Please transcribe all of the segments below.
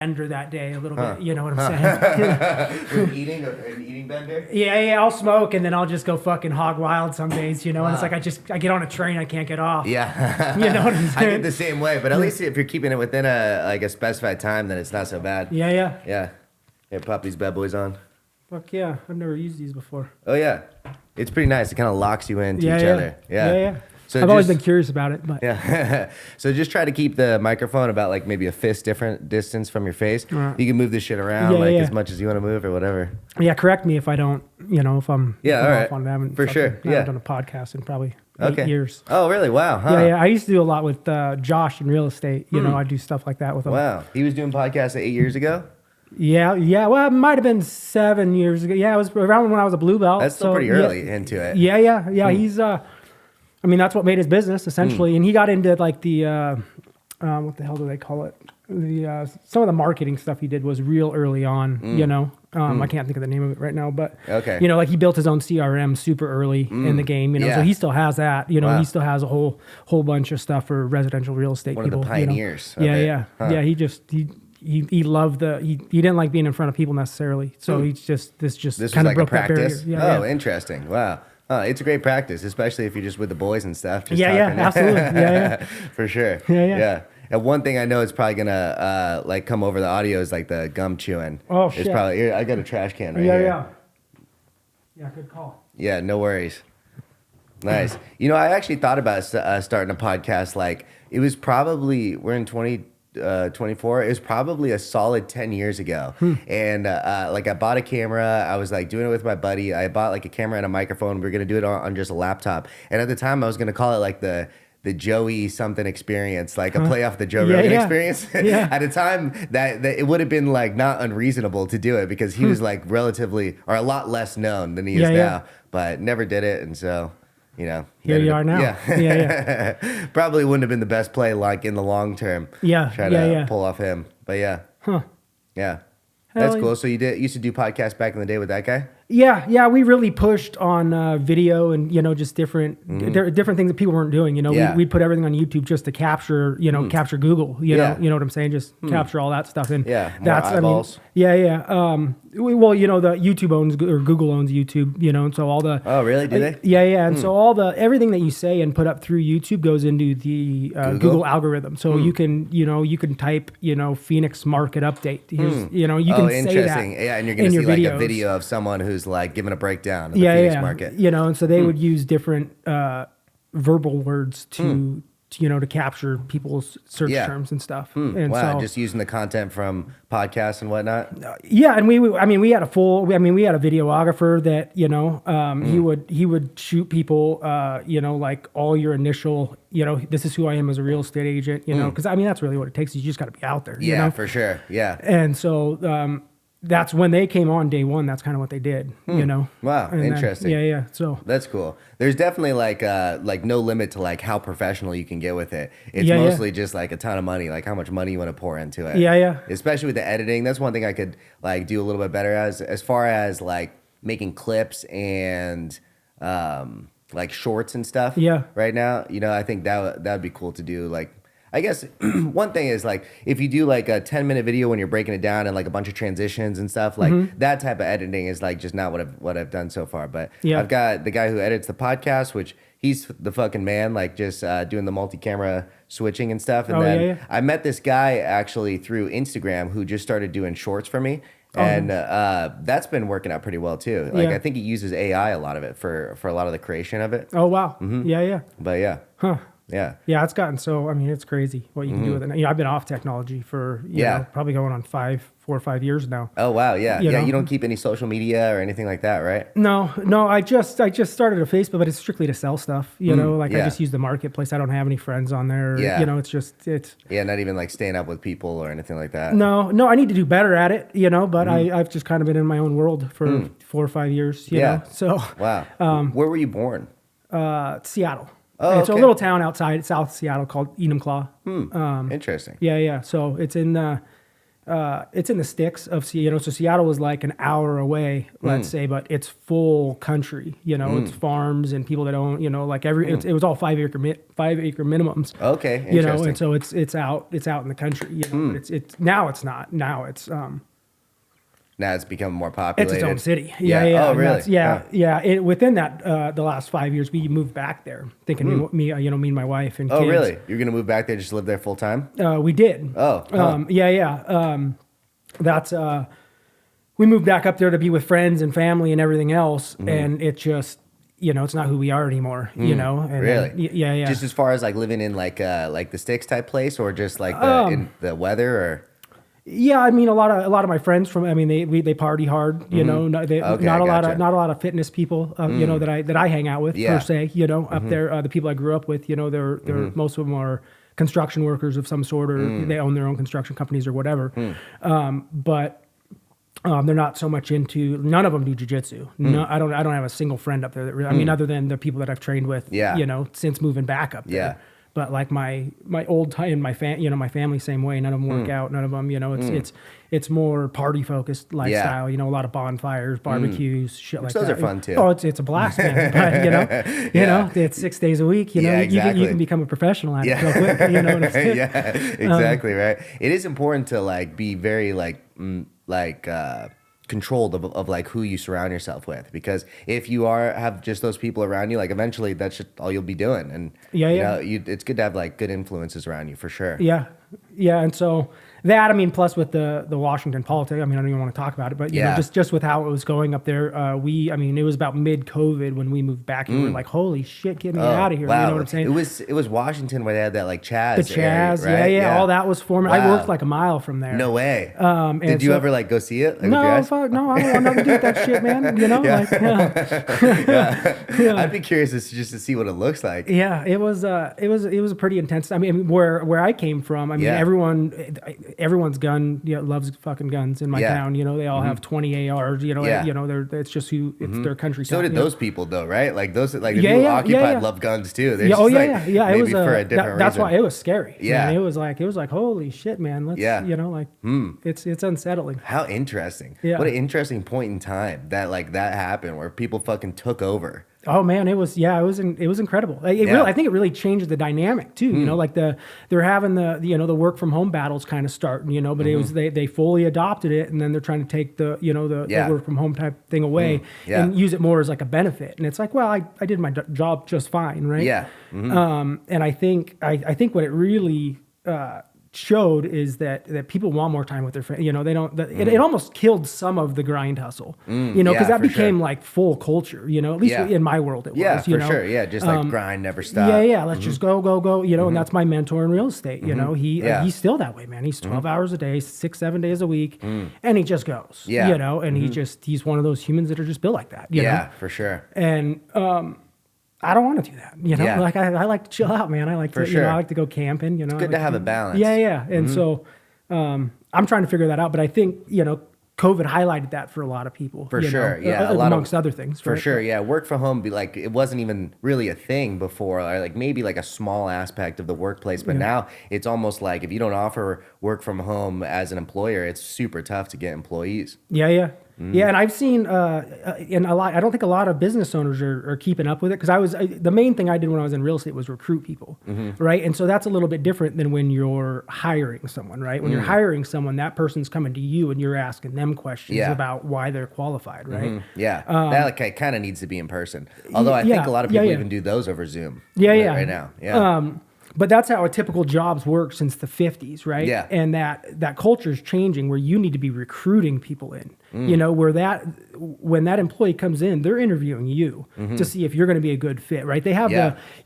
bender that day a little bit. You know what I'm saying? An eating bender? Yeah, I'll smoke and then I'll just go fucking hog wild some days, you know. And it's like I get on a train, I can't get off. Yeah. You know what I'm saying? I get the same way, but at least if you're keeping it within a specified time, then it's not so bad. Yeah. Yeah. Here, pop these bad boys on. Fuck yeah, I've never used these before. Oh yeah, it's pretty nice. It kind of locks you into each other. Yeah. So I've always been curious about it, but yeah. So just try to keep the microphone about like maybe a fist different distance from your face. Right. You can move this shit around as much as you want to move or whatever. Yeah, correct me if I don't, you know, if I'm all right. off on it. I haven't For sure. I haven't done a podcast in probably 8 years. Oh, really? Wow. Huh. Yeah. I used to do a lot with Josh in real estate. You know, I do stuff like that with him. Wow. He was doing podcasts 8 years ago? Yeah. Well, it might have been 7 years ago. Yeah, it was around when I was a blue belt. That's still pretty early into it. Yeah. He's, I mean, that's what made his business essentially. And he got into like the, what the hell do they call it? Some of the marketing stuff he did was real early on, you know. I can't think of the name of it right now, but you know, like he built his own CRM super early in the game, you know. So he still has that, you know. He still has a whole bunch of stuff for residential real estate people. One of the pioneers. You know? Yeah. He loved he didn't like being in front of people necessarily. So he's just this kind of like broke a practice. that barrier. Interesting. Wow. It's a great practice, especially if you're just with the boys and stuff. Just Absolutely. Yeah. For sure. Yeah. And one thing I know is probably gonna like come over the audio is like the gum chewing. Oh shit! It's probably here. I got a trash can right here. Yeah, good call. Yeah, no worries. Nice. You know, I actually thought about starting a podcast. Like it was probably we're in 2024. It was probably a solid 10 years ago. And like I bought a camera. I was like doing it with my buddy. I bought like a camera and a microphone. We were gonna do it on just a laptop. And at the time, I was gonna call it like the Joey something experience, like a play off the Joe Rogan experience. At a time that it would have been like not unreasonable to do it because he was like relatively or a lot less known than he is now, but never did it. And so, you know, here you are now. Yeah. Probably wouldn't have been the best play like in the long term. Try to pull off him, but yeah. That's cool. So you used to do podcasts back in the day with that guy? Yeah, we really pushed on video and, you know, just different things that people weren't doing. You know, we'd put everything on YouTube just to capture, you know, capture Google. You know what I'm saying? Just capture all that stuff. And that's eyeballs. Well, you know, the YouTube owns or Google owns YouTube. You know, and so all the really? Do they? Yeah. And so everything that you say and put up through YouTube goes into the Google algorithm. So you can type, you know, Phoenix market update. Here's, you know, you can say that. Yeah, and you're gonna see like a video of someone who's like giving a breakdown of the Phoenix market. You know, and so they would use different verbal words to capture people's search terms and stuff. And so, just using the content from podcasts and whatnot. And we had a videographer that, you know, he would shoot people, you know, like all your initial, you know, this is who I am as a real estate agent, you know, because I mean that's really what it takes. You just got to be out there. Yeah, you know? For sure. Yeah. And so that's when they came on day one. That's kind of what they did, you know. Wow, and interesting. Then, so that's cool. There's definitely like no limit to like how professional you can get with it. It's mostly just like a ton of money, like how much money you want to pour into it. Yeah. Especially with the editing, that's one thing I could like do a little bit better as far as like making clips and like shorts and stuff. Yeah. Right now, you know, I think that would be cool to do. Like, I guess one thing is like if you do like a 10-minute video when you're breaking it down and like a bunch of transitions and stuff, like that type of editing is like just not what I've done so far. But I've got the guy who edits the podcast, which he's the fucking man, like just doing the multi-camera switching and stuff. And I met this guy actually through Instagram who just started doing shorts for me. And that's been working out pretty well too. Like I think he uses AI a lot of it for a lot of the creation of it. Oh wow. Yeah. But yeah. Yeah, it's gotten so, I mean, it's crazy what you can do with it. You know, I've been off technology for, you know, probably going on 4 or 5 years now. Oh, wow. Yeah. You don't keep any social media or anything like that, right? No, I just started a Facebook, but it's strictly to sell stuff, you know, like I just use the marketplace. I don't have any friends on there. You know, it's not even like staying up with people or anything like that. No, I need to do better at it, you know, but I've just kind of been in my own world for 4 or 5 years, you know, so. Wow. Where were you born? Seattle. Oh, it's a little town outside South Seattle called Enumclaw. Interesting. Yeah. So it's in it's in the sticks of so Seattle was like an hour away, let's say, but it's full country, it's farms and people that own, like it was all 5 acre minimums. Okay. And so it's out in the country, but now it's not. Now it's become more populated. It's its own city. Yeah. Oh, really? Within that, the last 5 years, we moved back there, thinking me and my wife and kids. Oh, really? You're gonna move back there just to live there full time? We did. Oh. That's we moved back up there to be with friends and family and everything else, and it just it's not who we are anymore. And really? Yeah. Just as far as like living in like the sticks type place, or just like in the weather, or. Yeah, I mean a lot of my friends they party hard, not a lot of fitness people, that I hang out with per se, up there, the people I grew up with, they're most of them are construction workers of some sort, or they own their own construction companies or whatever. But they're not so much into, none of them do jiu-jitsu. No, I don't have a single friend up there that really, other than the people that I've trained with, since moving back up there. Yeah. But like my old time, my family same way. None of them work out. None of them, it's more party focused lifestyle. A lot of bonfires, barbecues, shit like that. Those are fun too. Oh, it's a blast, man. But it's 6 days a week. Exactly. You can become a professional at it real quick. Yeah, exactly right. It is important to like be very controlled of like who you surround yourself with, because if you have just those people around you, like eventually that's just all you'll be doing. And it's good to have like good influences around you for sure. And so that, plus with the Washington politics, I don't even want to talk about it, but just with how it was going up there, it was about mid-COVID when we moved back, and we were like, holy shit, get me out of here. Wow. You know what I'm saying? It was Washington where they had that like Chaz. The Chaz, area, right? all that was forming. Wow. I worked like a mile from there. No way. Did you ever like go see it? Like, no, fuck, no, I don't want nothing to do with that shit, man. I'd be curious just to see what it looks like. Yeah, it was a pretty intense. Where I came from, everyone's gun loves fucking guns in my town. They all have 20 ARs. It's just it's their country. So did those people though, right? Like those, like the people occupied love guns too. It was for a different reason. That's why it was scary. Yeah, man. It was like holy shit, man. Let's it's unsettling. How interesting. Yeah. What an interesting point in time that happened where people fucking took over. Oh man, it was incredible. Really, I think it really changed the dynamic too. They're having the work from home battles kind of starting. But it was they fully adopted it, and then they're trying to take the work from home type thing away and use it more as like a benefit. And it's like, well, I did my job just fine, right? Yeah. And I think what it really showed is that people want more time with their family. They don't. It almost killed some of the grind hustle. Because that became like full culture. At least in my world it was. Yeah, for sure. Yeah, just like grind, never stop. Yeah. Let's just go. And that's my mentor in real estate. He's still that way, man. He's 12 hours a day, 6-7 days a week, and he just goes. Yeah. And he's one of those humans that are just built like that. Yeah, for sure. And I don't want to do that, Like I like to chill out, man. I like I like to go camping, It's good to have a balance. Yeah. And so I'm trying to figure that out, but I think, COVID highlighted that for a lot of people. For sure, amongst other things. For sure, yeah. Work from home, it wasn't even really a thing before, or like maybe like a small aspect of the workplace. But now it's almost like if you don't offer work from home as an employer, it's super tough to get employees. Yeah. Yeah, and I've seen in a lot. I don't think a lot of business owners are keeping up with it, because the main thing I did when I was in real estate was recruit people, right? And so that's a little bit different than when you're hiring someone, right? When you're hiring someone, that person's coming to you and you're asking them questions about why they're qualified, right? Yeah, that kind of needs to be in person. Although I think a lot of people even do those over Zoom. Right now. Yeah. But that's how a typical jobs work since the 50s, right? Yeah. And that culture is changing, where you need to be recruiting people in. Where when that employee comes in, they're interviewing you to see if you're going to be a good fit, right? They have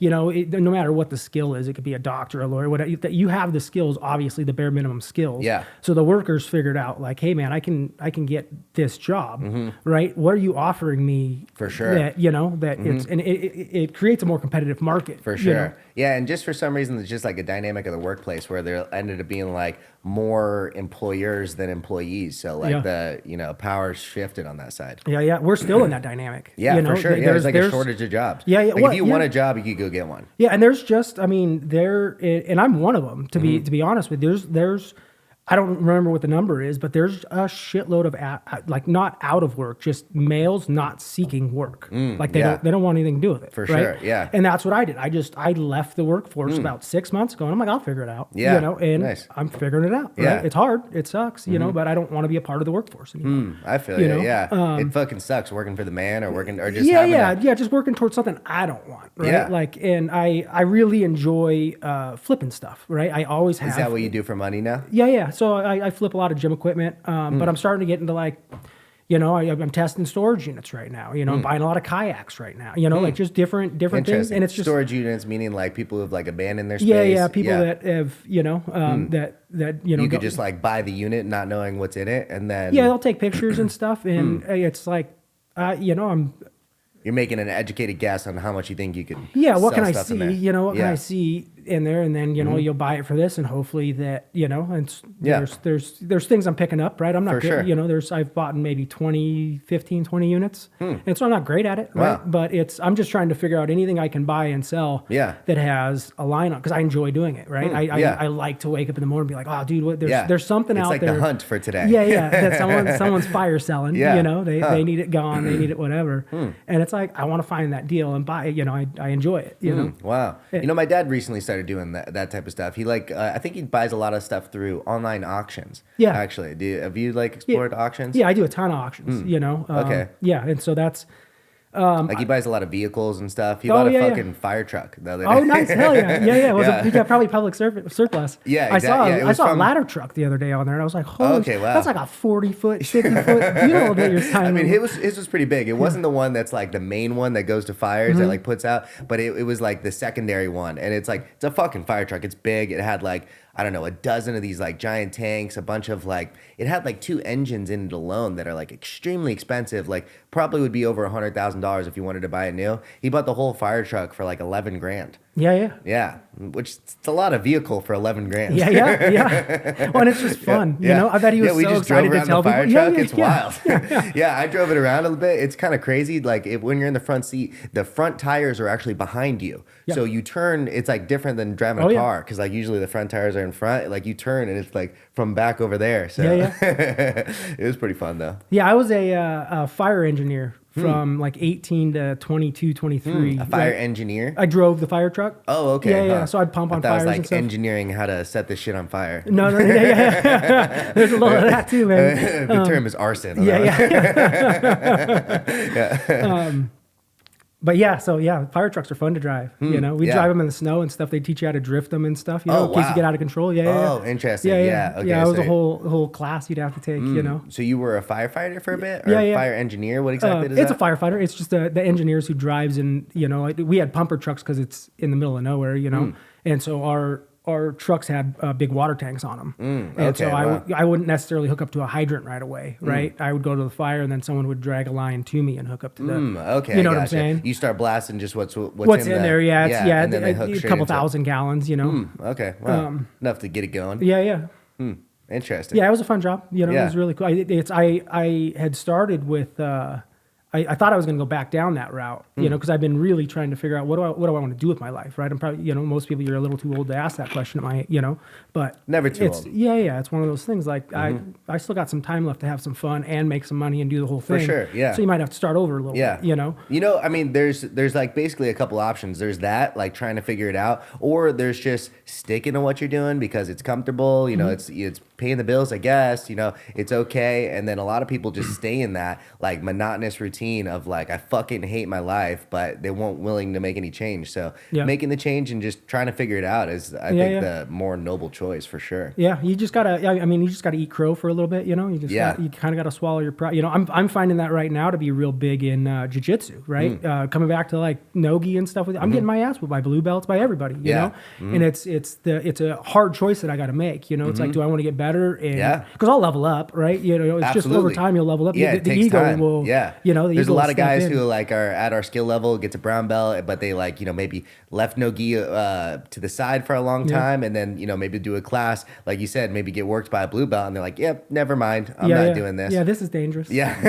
no matter what the skill is, it could be a doctor, a lawyer, whatever. That you have the skills, obviously the bare minimum skills. Yeah. So the workers figured out, like, hey man, I can get this job, right? What are you offering me? For sure. That it's, and it creates a more competitive market. For sure. Yeah, and just for some reason, it's just like a dynamic of the workplace where there ended up being like more employers than employees. So like the power shifted on that side. Yeah. We're still in that dynamic. Yeah, for sure. There's like a shortage of jobs. Yeah. Like if you want a job, you could go get one. Yeah, and there's just, and I'm one of them, to be honest with you. There's I don't remember what the number is, but there's a shitload of like not out of work, just males not seeking work. Like they don't want anything to do with it. For right? sure, yeah. And that's what I did. I left the workforce about 6 months ago, and I'm like, I'll figure it out. Yeah, you know, and nice. I'm figuring it out. Right? Yeah. It's hard, it sucks, you know, but I don't want to be a part of the workforce anymore. I feel You you. know? Yeah, it fucking sucks working for the man or working or just Just working towards something I don't want. Right? Yeah. Like, and I really enjoy flipping stuff. Right? I always have. Is that what you do for money now? Yeah. So I flip a lot of gym equipment, but I'm starting to get into like, you know, I'm testing storage units right now. You know, I'm buying a lot of kayaks right now. You know, like just different things, and it's just storage units, meaning like people who've like abandoned their space. Yeah, people that have, you know, that you know, you could just like buy the unit, not knowing what's in it, and then they'll take pictures and stuff, and it's like, you know, you're making an educated guess on how much you think you could. What can I stuff in see? there. You know, what can I see in there? And then, you know, you'll buy it for this, and hopefully that, you know, and there's things I'm picking up, right? I'm not For good, sure. you know, I've bought maybe 20 units. And so I'm not great at it, right? Wow. But I'm just trying to figure out anything I can buy and sell that has a line on, because I enjoy doing it, right? I like to wake up in the morning and be like, oh, dude, there's something it's out like there. the hunt for today. That someone's fire selling, Yeah. you know, they need it gone, they need it whatever. And it's like, I want to find that deal and buy it, you know, I enjoy it, you know. Wow. You know, my dad recently started doing that type of stuff. He like, I think he buys a lot of stuff through online auctions. Yeah. Actually, have you like explored auctions? Yeah, I do a ton of auctions, you know. Okay. Yeah, and so that's Like he buys a lot of vehicles and stuff. He bought a fucking fire truck the other day. Oh, nice. Hell yeah. Yeah. He got probably public surplus. Yeah, I exactly. saw a ladder truck the other day on there, and I was like, holy Okay, wow. that's like a 40-foot, 50-foot deal that you're signing. I mean, his was pretty big. It wasn't the one that's like the main one that goes to fires that like puts out, but it was like the secondary one. And it's like, it's a fucking fire truck. It's big. It had like, I don't know, a dozen of these like giant tanks, a bunch of like, it had like 2 engines in it alone that are like extremely expensive. Like probably would be over $100,000 if you wanted to buy it new. He bought the whole fire truck for like 11 grand. Yeah. Yeah, which it's a lot of vehicle for 11 grand. Yeah. Well, and it's just fun, you know. I bet he was we so just excited drove to tell around the fire people. truck. It's wild. Yeah, I drove it around a little bit. It's kind of crazy. Like when you're in the front seat, the front tires are actually behind you. Yeah. So you turn. It's like different than driving a car because like usually the front tires are in front. Like you turn and it's like from back over there. So it was pretty fun though. Yeah, I was a fire engineer from like 18 to 22, 23. A fire engineer? I drove the fire truck. Oh, okay. Yeah. So I'd pump on fires was like and stuff. engineering how to set this shit on fire. No. There's a little of that too, man. The term is arson. But fire trucks are fun to drive. You know, we drive them in the snow and stuff. They teach you how to drift them and stuff. You know, in case you get out of control. Oh, interesting. Yeah. Okay, it was a whole class you'd have to take. You know. So you were a firefighter for a bit, or a fire engineer? What exactly is that? It's a firefighter. It's just the engineers who drives, and you know, we had pumper trucks because it's in the middle of nowhere. You know, and so our trucks had big water tanks on them. And so I wouldn't necessarily hook up to a hydrant right away, right? I would go to the fire, and then someone would drag a line to me and hook up to the. Okay, you know what I'm saying? You start blasting just what's in there. Yeah, it's and then they hook a straight couple into it. thousand gallons. You know. Okay, wow, enough to get it going. Yeah. Interesting. Yeah, it was a fun job. You know, it was really cool. I had started with. I thought I was going to go back down that route, you know, because I've been really trying to figure out what do I want to do with my life, right? I'm probably, you know, most people, you're a little too old to ask that question, but Never too old. Yeah, it's one of those things. Like I still got some time left to have some fun and make some money and do the whole thing. For sure, yeah. So you might have to start over a little bit, you know. You know, I mean, there's like basically a couple options. There's that, like trying to figure it out, or there's just sticking to what you're doing because it's comfortable. You know, it's paying the bills, I guess. You know, it's okay. And then a lot of people just stay in that like monotonous routine of like, I fucking hate my life, but they weren't willing to make any change. So making the change and just trying to figure it out is, I think, the more noble choice for sure. Yeah, you just gotta. I mean, you just gotta eat crow for a little bit. You know, you just you kind of gotta swallow your pride. You know, I'm finding that right now to be real big in jiu-jitsu. Right, coming back to like nogi and stuff. I'm getting my ass whipped by blue belts by everybody. You know, and it's a hard choice that I got to make. You know, it's like, do I want to get better? And because I'll level up, right? You know, it's just over time you'll level up. Yeah, the ego will. Yeah. You know, the there's a ego lot to of step guys in. who like are at our skill level, get to brown belt, but they like, maybe left no-gi to the side for a long time, and then, maybe do a class, like you said, maybe get worked by a blue belt, and they're like, yep, never mind, I'm not doing this. Yeah, this is dangerous. Yeah.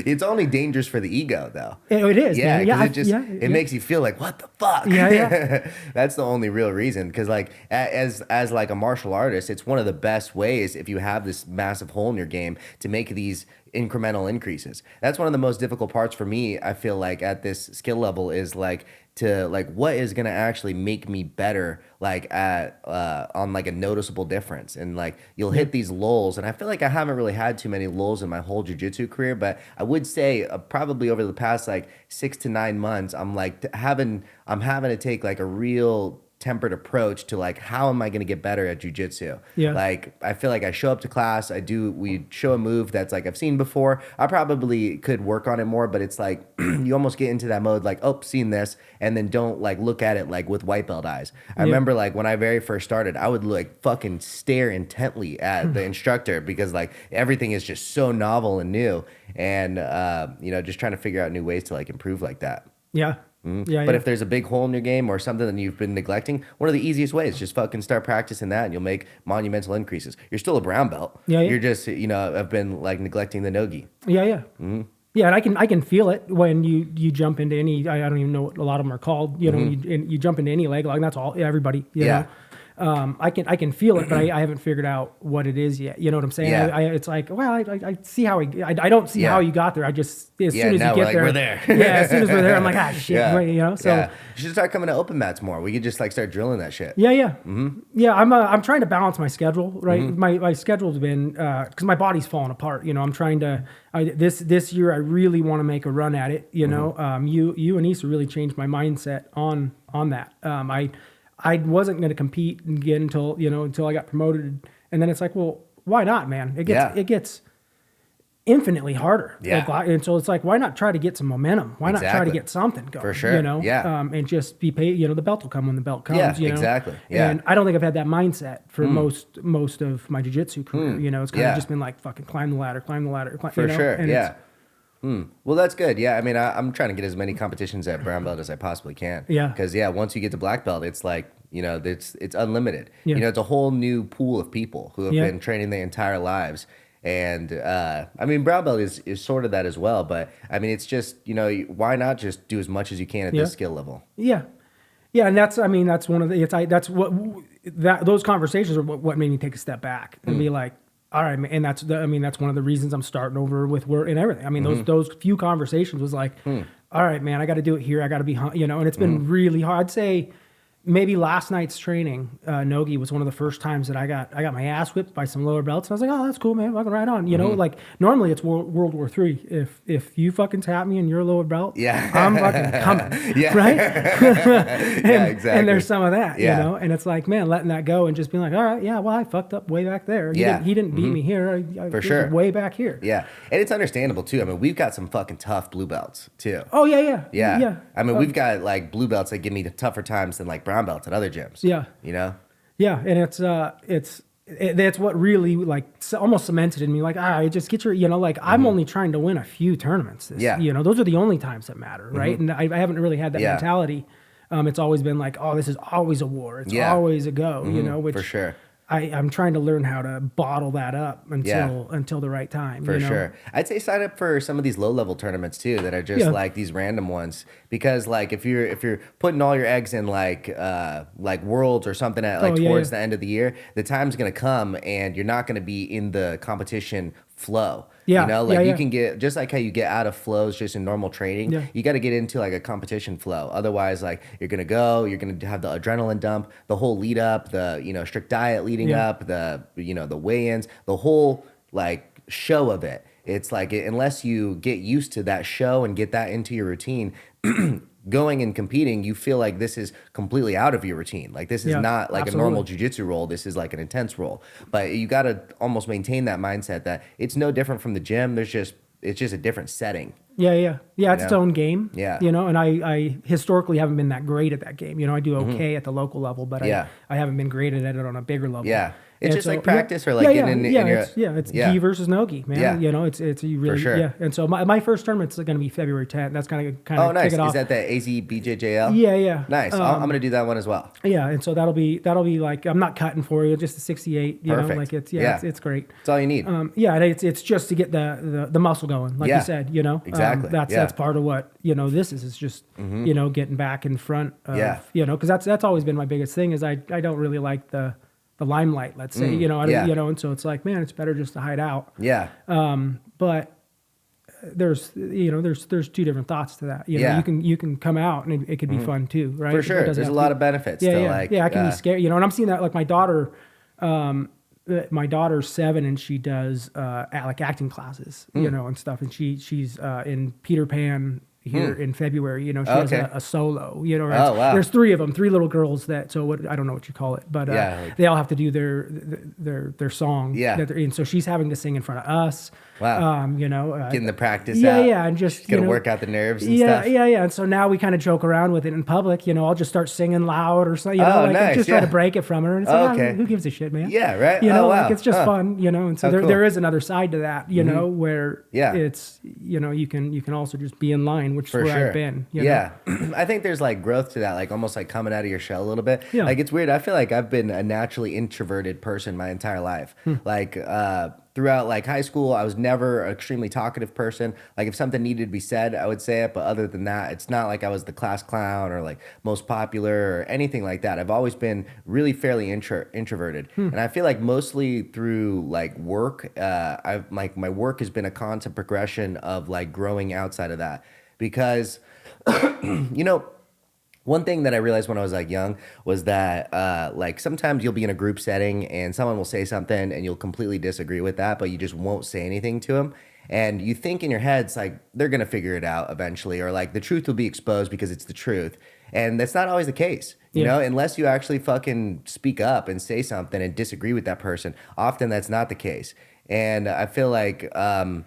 It's only dangerous for the ego, though. It is. Yeah, man. because it makes you feel like, what the fuck? Yeah. That's the only real reason. Because like as like a martial artist, it's one of the best ways if you have this massive hole in your game to make these incremental increases. That's one of the most difficult parts for me. I feel like at this skill level is like to like what is gonna actually make me better, like at on like a noticeable difference. And like you'll hit these lulls, and I feel like I haven't really had too many lulls in my whole jiu-jitsu career, but I would say probably over the past like 6 to 9 months, I'm having to take like a real tempered approach to like how am I going to get better at jiu-jitsu. Like I feel like I show up to class, we show a move that's like I've seen before, I probably could work on it more, but it's like you almost get into that mode like, oh, seen this, and then don't like look at it like with white belt eyes. I remember like when I very first started, I would like fucking stare intently at the instructor because like everything is just so novel and new, and just trying to figure out new ways to like improve like that. But if there's a big hole in your game or something that you've been neglecting, one of the easiest ways, just fucking start practicing that, and you'll make monumental increases. You're still a brown belt. You're just, have been like neglecting the nogi. Yeah, and I can feel it when you jump into any. I don't even know what a lot of them are called. You jump into any leg lock. And that's all. Everybody. You know? I can feel it, but I haven't figured out what it is yet. You know what I'm saying? It's like, well, I see how I don't see how you got there. I just as soon as you get there, we're there. As soon as we're there, I'm like, shit. So you should start coming to open mats more. We could just like start drilling that shit. I'm trying to balance my schedule. Right, my schedule's been because my body's falling apart. I'm trying to. This year I really want to make a run at it. You and Issa really changed my mindset on that. I wasn't going to compete again until I got promoted, and then it's like, well, why not, man? It gets infinitely harder. And so it's like, why not try to get some momentum? Why not try to get something going? For sure. And just be paid. The belt will come when the belt comes. Exactly. And I don't think I've had that mindset for most of my jiu-jitsu career. It's kind of just been like fucking climb the ladder. For sure. And Well, that's good. Yeah, I mean, I'm trying to get as many competitions at brown belt as I possibly can. Because once you get to black belt, it's like it's unlimited. It's a whole new pool of people who have been training their entire lives. And I mean, brown belt is sort of that as well. But I mean, it's just why not just do as much as you can at this skill level? And that's one of the those conversations are what made me take a step back and be like, all right, man, and that's one of the reasons I'm starting over with work and everything. I mean, those few conversations was like, all right, man, I got to do it here. I got to be, and it's been really hard. I'd say maybe last night's training, Nogi was one of the first times that I got my ass whipped by some lower belts. And I was like, oh, that's cool, man. Fucking right on. Like normally it's World War III. If you fucking tap me and you're a lower belt, I'm fucking coming. Right? Exactly. And there's some of that, and it's like, man, letting that go and just being like, all right, well, I fucked up way back there. He didn't beat me here. For sure. Way back here. Yeah. And it's understandable too. I mean, we've got some fucking tough blue belts too. Oh yeah. I mean, we've got like blue belts that give me tougher times than like brown belts at other gyms. And that's what really like almost cemented in me. Like, just get your, I'm only trying to win a few tournaments. Those are the only times that matter, right? And I haven't really had that mentality. It's always been like, oh, this is always a war. It's always a go. Which for sure. I'm trying to learn how to bottle that up until the right time. For sure. I'd say sign up for some of these low level tournaments too that are just like these random ones, because like if you're putting all your eggs in like worlds or something at like towards the end of the year, the time's gonna come and you're not gonna be in the competition flow. You can get, just like how you get out of flows just in normal training, you got to get into like a competition flow. Otherwise, like you're going to have the adrenaline dump, the whole lead up, the, strict diet leading up, the, the weigh-ins, the whole like show of it. It's like, unless you get used to that show and get that into your routine, going and competing, you feel like this is completely out of your routine. Like this is not like a normal jiu-jitsu role. This is like an intense role. But you got to almost maintain that mindset that it's no different from the gym. It's just a different setting. It's its own game. And I historically haven't been that great at that game. I do okay at the local level, but I haven't been great at it on a bigger level. It's And just like practice or like getting in your... It's gi versus no gi, man. Yeah. You know, it's you really, For sure. yeah. And so my first tournament's going to be February 10th. That's kind of Oh, nice. kick it off. Is that the AZBJJL? Yeah. Nice. I'm going to do that one as well. Yeah, and so that'll be like, I'm not cutting for you, just a 68. You Perfect. know, like it's great. That's all you need. And it's just to get the muscle going, like you said. You know, exactly. That's part of what this is just getting back in front of because that's always been my biggest thing is I don't really like the limelight, let's say, and so it's like, man, it's better just to hide out. Yeah. But there's two different thoughts to that. You know, you can come out and it could be fun too, right? For sure. There's a lot of benefits to like... Yeah, I can be scared, and I'm seeing that, like my daughter's 7 and she does like acting classes, and stuff. And she's in Peter Pan here in February, she has a solo, there's 3 of them, 3 little girls I don't know what you call it, but they all have to do their song. Yeah. And so she's having to sing in front of us. Wow. Getting the practice out. Yeah. And just, going to work out the nerves and stuff. Yeah. And so now we kind of joke around with it in public, I'll just start singing loud or something, nice. just try to break it from her. And it's like, who gives a shit, man? Yeah. Right. Like it's just fun, and so there is another side to that, where it's, you can also just be in line, which is where I've been. Yeah. I think there's like growth to that, like almost like coming out of your shell a little bit. Yeah. Like it's weird. I feel like I've been a naturally introverted person my entire life. Like, throughout like high school, I was never an extremely talkative person. Like if something needed to be said, I would say it. But other than that, it's not like I was the class clown or like most popular or anything like that. I've always been really fairly introverted. And I feel like mostly through like work, my work has been a constant progression of like growing outside of that. Because, one thing that I realized when I was like young was that like sometimes you'll be in a group setting and someone will say something and you'll completely disagree with that, but you just won't say anything to them. And you think in your head, it's like they're going to figure it out eventually, or like the truth will be exposed because it's the truth. And that's not always the case, you know, unless you actually fucking speak up and say something and disagree with that person. Often that's not the case. And I feel like, I've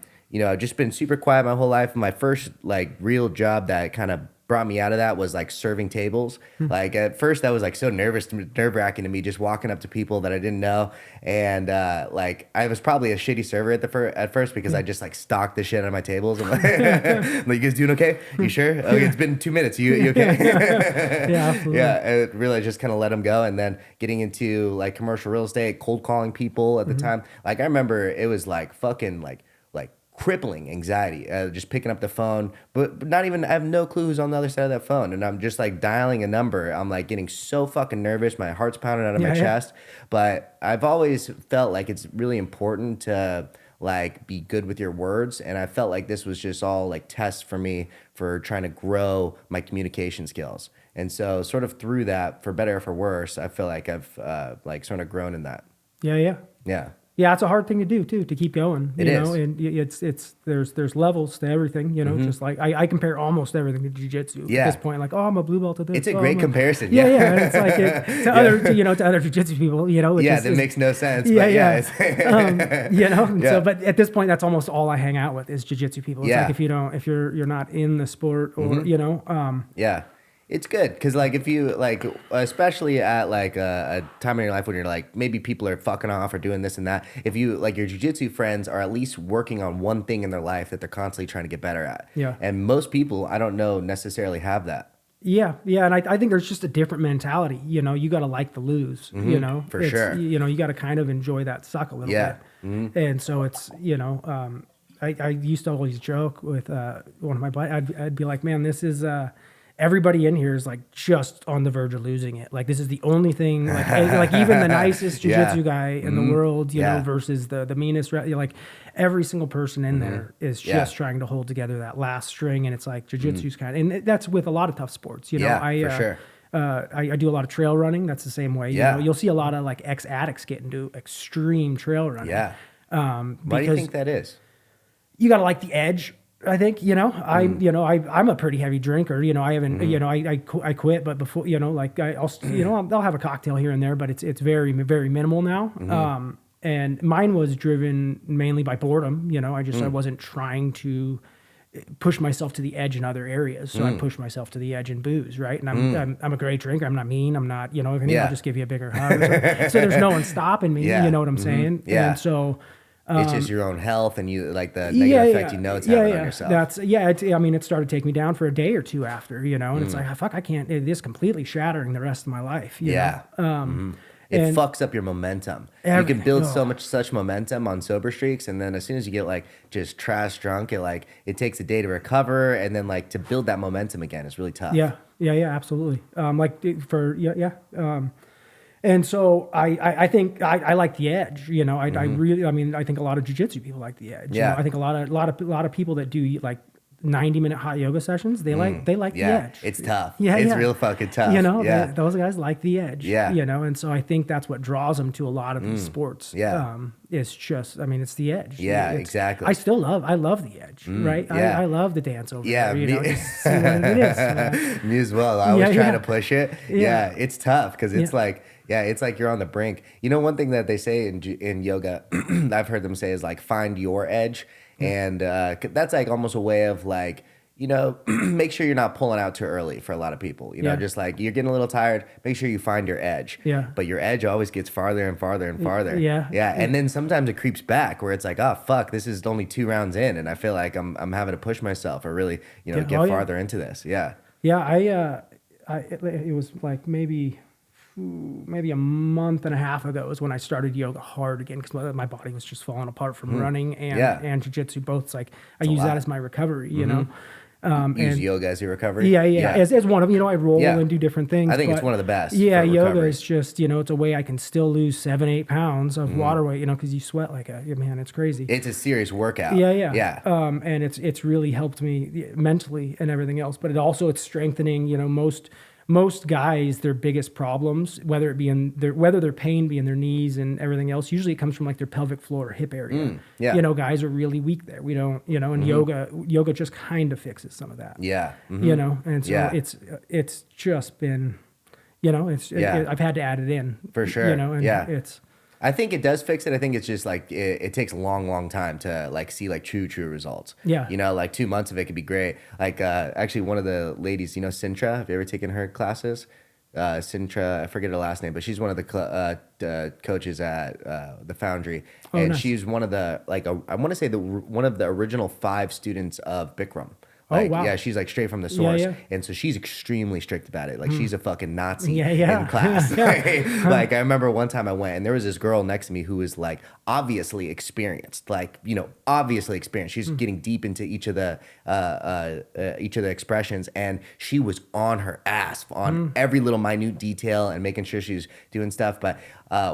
just been super quiet my whole life. My first like real job that kind of brought me out of that was like serving tables. Like at first that was like so nerve-wracking to me, just walking up to people that I didn't know. And like I was probably a shitty server at first because I just like stalked the shit out of my tables. I'm like, you guys doing okay? You sure? Okay, it's been 2 minutes. You okay? Yeah, absolutely. Yeah, I really just kind of let them go. And then getting into like commercial real estate, cold calling people at the time. Like I remember it was like fucking like crippling anxiety, just picking up the phone, but not even, I have no clue who's on the other side of that phone. And I'm just like dialing a number. I'm like getting so fucking nervous. My heart's pounding out of my chest. But I've always felt like it's really important to like be good with your words. And I felt like this was just all like tests for me for trying to grow my communication skills. And so sort of through that, for better or for worse, I feel like I've like sort of grown in that. Yeah. Yeah, it's a hard thing to do too, to keep going. You know, and there's levels to everything. Just like I compare almost everything to jiu-jitsu at this point. Like, I'm a blue belt at this. It's a great comparison. Yeah. And it's like to other, to other jiu-jitsu people. That makes no sense. So, but at this point, that's almost all I hang out with is jiu-jitsu people. It's like if you're not in the sport or It's good because like if you like, especially at like a time in your life when you're like maybe people are fucking off or doing this and that, if you like your jiu-jitsu friends are at least working on one thing in their life that they're constantly trying to get better at. And most people I don't know necessarily have that. And I think there's just a different mentality. You got to like the lose. For sure. You got to kind of enjoy that suck a little bit. And so it's I used to always joke with one of my buddies. I'd be like, man, this is everybody in here is like just on the verge of losing it. Like this is the only thing, like even the nicest jiu-jitsu guy in the world, you know, versus the meanest, like every single person in there is just trying to hold together that last string. And it's like jiu-jitsu's and that's with a lot of tough sports, for sure. I do a lot of trail running. That's the same way. You know, you'll see a lot of like ex-addicts get into extreme trail running. Why do you think that is? You got to like the edge. I think, I'm a pretty heavy drinker, I haven't, I quit, but before, I'll have a cocktail here and there, but it's very, very minimal now. And mine was driven mainly by boredom. I wasn't trying to push myself to the edge in other areas. So I push myself to the edge in booze, right? And I'm a great drinker. I'm not mean. I'm not, if anything, I'll just give you a bigger hug. So there's no one stopping me. You know what I'm saying? Yeah. And so it's just your own health and you like the negative effect it's having on yourself. It started to take me down for a day or two after, and it's like, fuck, I can't. This completely shattering the rest of my life. You know? It fucks up your momentum. You can build such momentum on sober streaks, and then as soon as you get like just trash drunk, it takes a day to recover, and then like to build that momentum again is really tough. Yeah, absolutely. And so I think I like the edge. I think a lot of jiu-jitsu people like the edge. Yeah. I think a lot of people that do like 90-minute hot yoga sessions, they like the edge. It's tough. It's real fucking tough. Those guys like the edge. Yeah. And so I think that's what draws them to a lot of these sports. Yeah. It's just, it's the edge. Yeah, exactly. I love the edge, right? Yeah. I love the dance over yeah, there. Me, Just see what it is. Me as well. I was trying to push it. Yeah, it's tough because it's like, it's like you're on the brink. One thing that they say in yoga, I've heard them say is like, find your edge. And that's like almost a way of like, make sure you're not pulling out too early for a lot of people. Just like you're getting a little tired, make sure you find your edge. Yeah. But your edge always gets farther and farther and farther. Yeah. Yeah. And then sometimes it creeps back where it's like, oh, fuck, this is only 2 rounds in. And I feel like I'm having to push myself or really, get farther into this. Yeah. Yeah. It was like maybe a month and a half ago is when I started yoga hard again because my body was just falling apart from running and jiu-jitsu. Both, it's like I use that as my recovery, Use yoga as your recovery? Yeah. As one of, I roll and do different things. I think it's one of the best. Yeah, yoga is just, it's a way I can still lose 7-8 pounds of water weight, because you sweat like man, it's crazy. It's a serious workout. Yeah. And it's really helped me mentally and everything else. But it's strengthening, most guys, their biggest problems, whether their pain be in their knees and everything else, usually it comes from like their pelvic floor or hip area. Guys are really weak there. We don't, and yoga just kind of fixes some of that. Yeah. And so it's just been, I've had to add it in for sure. It's. I think it does fix it. I think it's just like it takes a long time to like see like true results. Yeah. Like 2 months of it could be great. Like actually one of the ladies, Sintra, have you ever taken her classes? Sintra, I forget her last name, but she's one of the coaches at the Foundry, and nice. She's one of the I want to say one of the original 5 students of Bikram. Like, wow. Yeah, she's like straight from the source. And so she's extremely strict about it. Like she's a fucking Nazi in class. Like I remember one time I went and there was this girl next to me who was like obviously experienced. Like, obviously experienced. She's getting deep into each of the expressions, and she was on her ass on every little minute detail and making sure she's doing stuff. But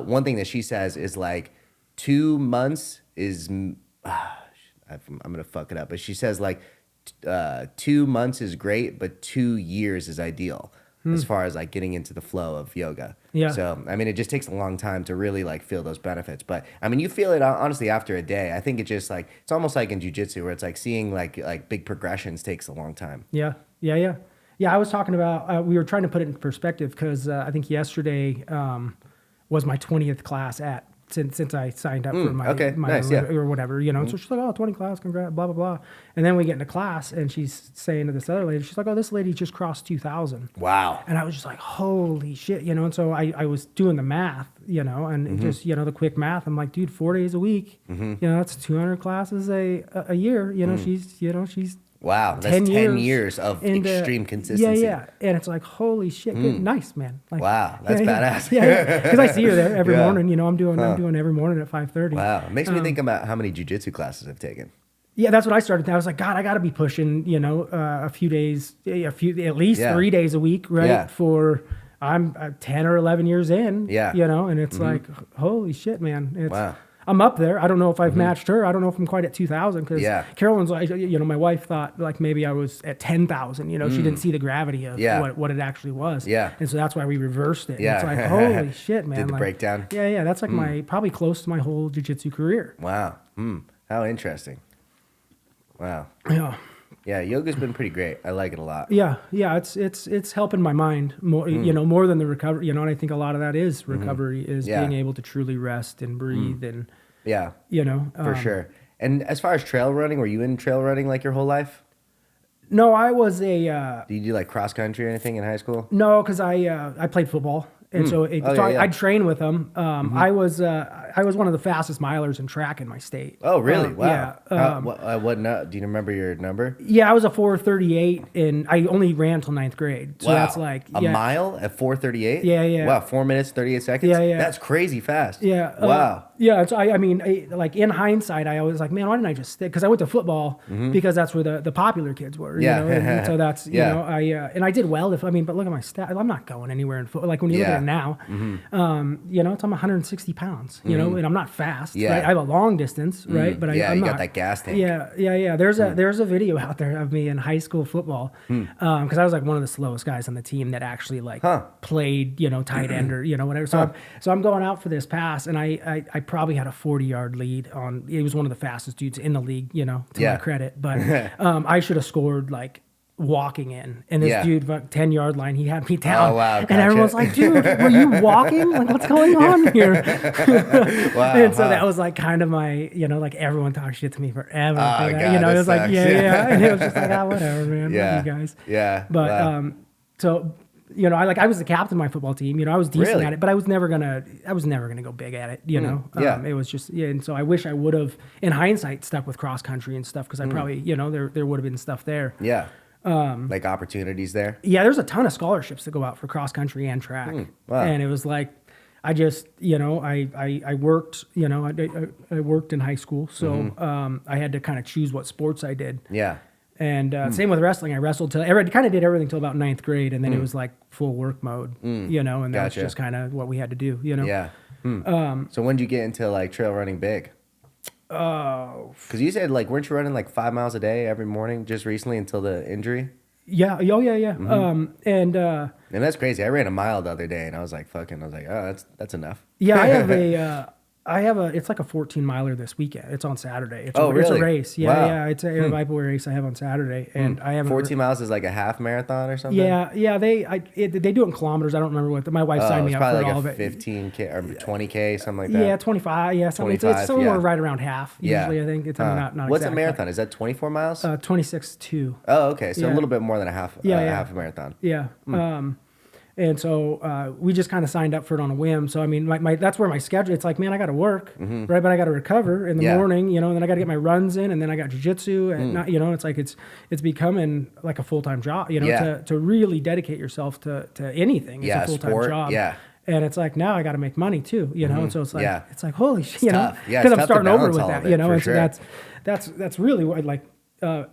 one thing that she says is like 2 months is I'm gonna fuck it up, but she says like 2 months is great, but 2 years is ideal as far as like getting into the flow of yoga. Yeah. So, it just takes a long time to really like feel those benefits. But you feel it honestly after a day. I think it just like, it's almost like in jiu-jitsu where it's like seeing like big progressions takes a long time. Yeah. I was talking about, we were trying to put it in perspective because I think yesterday was my 20th class since I signed up for my nice, or whatever, So she's like, 20 class, congrats, blah, blah, blah. And then we get into class and she's saying to this other lady, she's like, this lady just crossed 2,000. Wow. And I was just like, holy shit, And so I was doing the math, and just, the quick math. I'm like, dude, 4 days a week, that's 200 classes a year. She's wow, that's 10 years of extreme consistency. Yeah. And it's like, holy shit, good, nice, man. Like, wow, that's badass. Yeah. Because I see her there every morning. I'm doing every morning at 5:30. Wow, it makes me think about how many jiu-jitsu classes I've taken. Yeah, that's what I started. I was like, God, I got to be pushing, a few days, at least 3 days a week, right? Yeah. I'm 10 or 11 years in. Yeah. And it's like, holy shit, man. Wow. I'm up there. I don't know if I've matched her. I don't know if I'm quite at 2,000 because Carolyn's like, my wife thought like maybe I was at 10,000. She didn't see the gravity of what it actually was. Yeah. And so that's why we reversed it. Yeah. It's like, holy shit, man. Did the breakdown? Yeah. That's like probably close to my whole jiu-jitsu career. Wow. How interesting. Wow. Yeah. Yeah, yoga's been pretty great. I like it a lot. Yeah, it's helping my mind more, more than the recovery. And I think a lot of that is recovery, is being able to truly rest and breathe and for sure. And as far as trail running, were you in trail running like your whole life? No, I was a Did you do like cross country or anything in high school? no, because I played football. And so, I'd train with them. I was one of the fastest milers in track in my state. Oh, really? Wow. Yeah. Do you remember your number? Yeah, I was a 4:38, and I only ran till ninth grade. So that's like a mile at 4:38. Yeah, yeah. Wow, 4 minutes 38 seconds. Yeah, yeah. That's crazy fast. Yeah. Wow. Yeah. So I mean, like in hindsight, I was like, man, why didn't I just stick? Because I went to football because that's where the popular kids were. Yeah. You know? And so that's you Yeah. know and I did well. But look at my stat. I'm not going anywhere in football. Like when you look at it now, you know, I'm 160 pounds. You know, and I'm not fast. Yeah. Right? I have a long distance. Right. But yeah, I'm you not, got that gas tank. Yeah. There's a video out there of me in high school football because I was like one of the slowest guys on the team that actually played, you know, tight end or, you know, whatever. So I'm going out for this pass, and I probably had a 40-yard lead on. He was one of the fastest dudes in the league, you know, to my credit. But I should have scored like walking in, and this dude, 10-yard line, he had me down. Oh, wow, and everyone's like, dude, were you walking? Like, what's going on here? Wow, and so that was like kind of my, you know, like everyone talked shit to me forever. Oh, for that. God, You know, that it was like, sucks. yeah. And it was just like, whatever, man. Yeah. Love you guys. Yeah. But wow. so you know, I was the captain of my football team. You know, I was decent Really? at it, but I was never gonna go big at it. You know, it was just and so I wish I would have, in hindsight, stuck with cross country and stuff because I probably, you know, there would have been stuff there. Yeah. Like opportunities there. Yeah, there's a ton of scholarships that go out for cross country and track, Wow. and it was like, I just, you know, I worked, you know, I worked in high school, so I had to kind of choose what sports I did. Yeah. And same with wrestling. I wrestled till I kind of did everything till about ninth grade, and then it was like full work mode, you know, and that was just kind of what we had to do, you know. Yeah. So when did you get into like trail running big? Because you said like, weren't you running like 5 miles a day every morning just recently until the injury? Yeah. And that's crazy. I ran a mile the other day and I was like, oh, that's enough. Yeah, it's like a 14 miler this weekend. It's on Saturday. It's really? It's a race. Yeah, Wow. yeah. It's a rivalry race I have on Saturday, and I have 14 miles is like a half marathon or something? Yeah. They do it in kilometers. I don't remember what. My wife signed me up for like all of a it. 15K or 20K, something like that. Yeah, 25. Yeah, something. 25, It's somewhere right around half. Yeah. Usually, I think it's not What's exact, a marathon? Is that 24 miles? 26.2. Oh, okay. So Yeah. a little bit more than a half. Half a marathon. Yeah. And so we just kind of signed up for it on a whim. So I mean, that's where my schedule. It's like, man, I got to work, right? But I got to recover in the morning, you know. And then I got to get my runs in, and then I got jiu-jitsu, and not, you know, it's like it's becoming like a full-time job, you know. To really dedicate yourself to anything. It's a full-time sport, job. Yeah. And it's like now I got to make money too, you know. And so it's like it's like holy shit, you know, Yeah, because it's I'm tough to starting over balance with all that, of it, you know. for And sure. so that's really what like.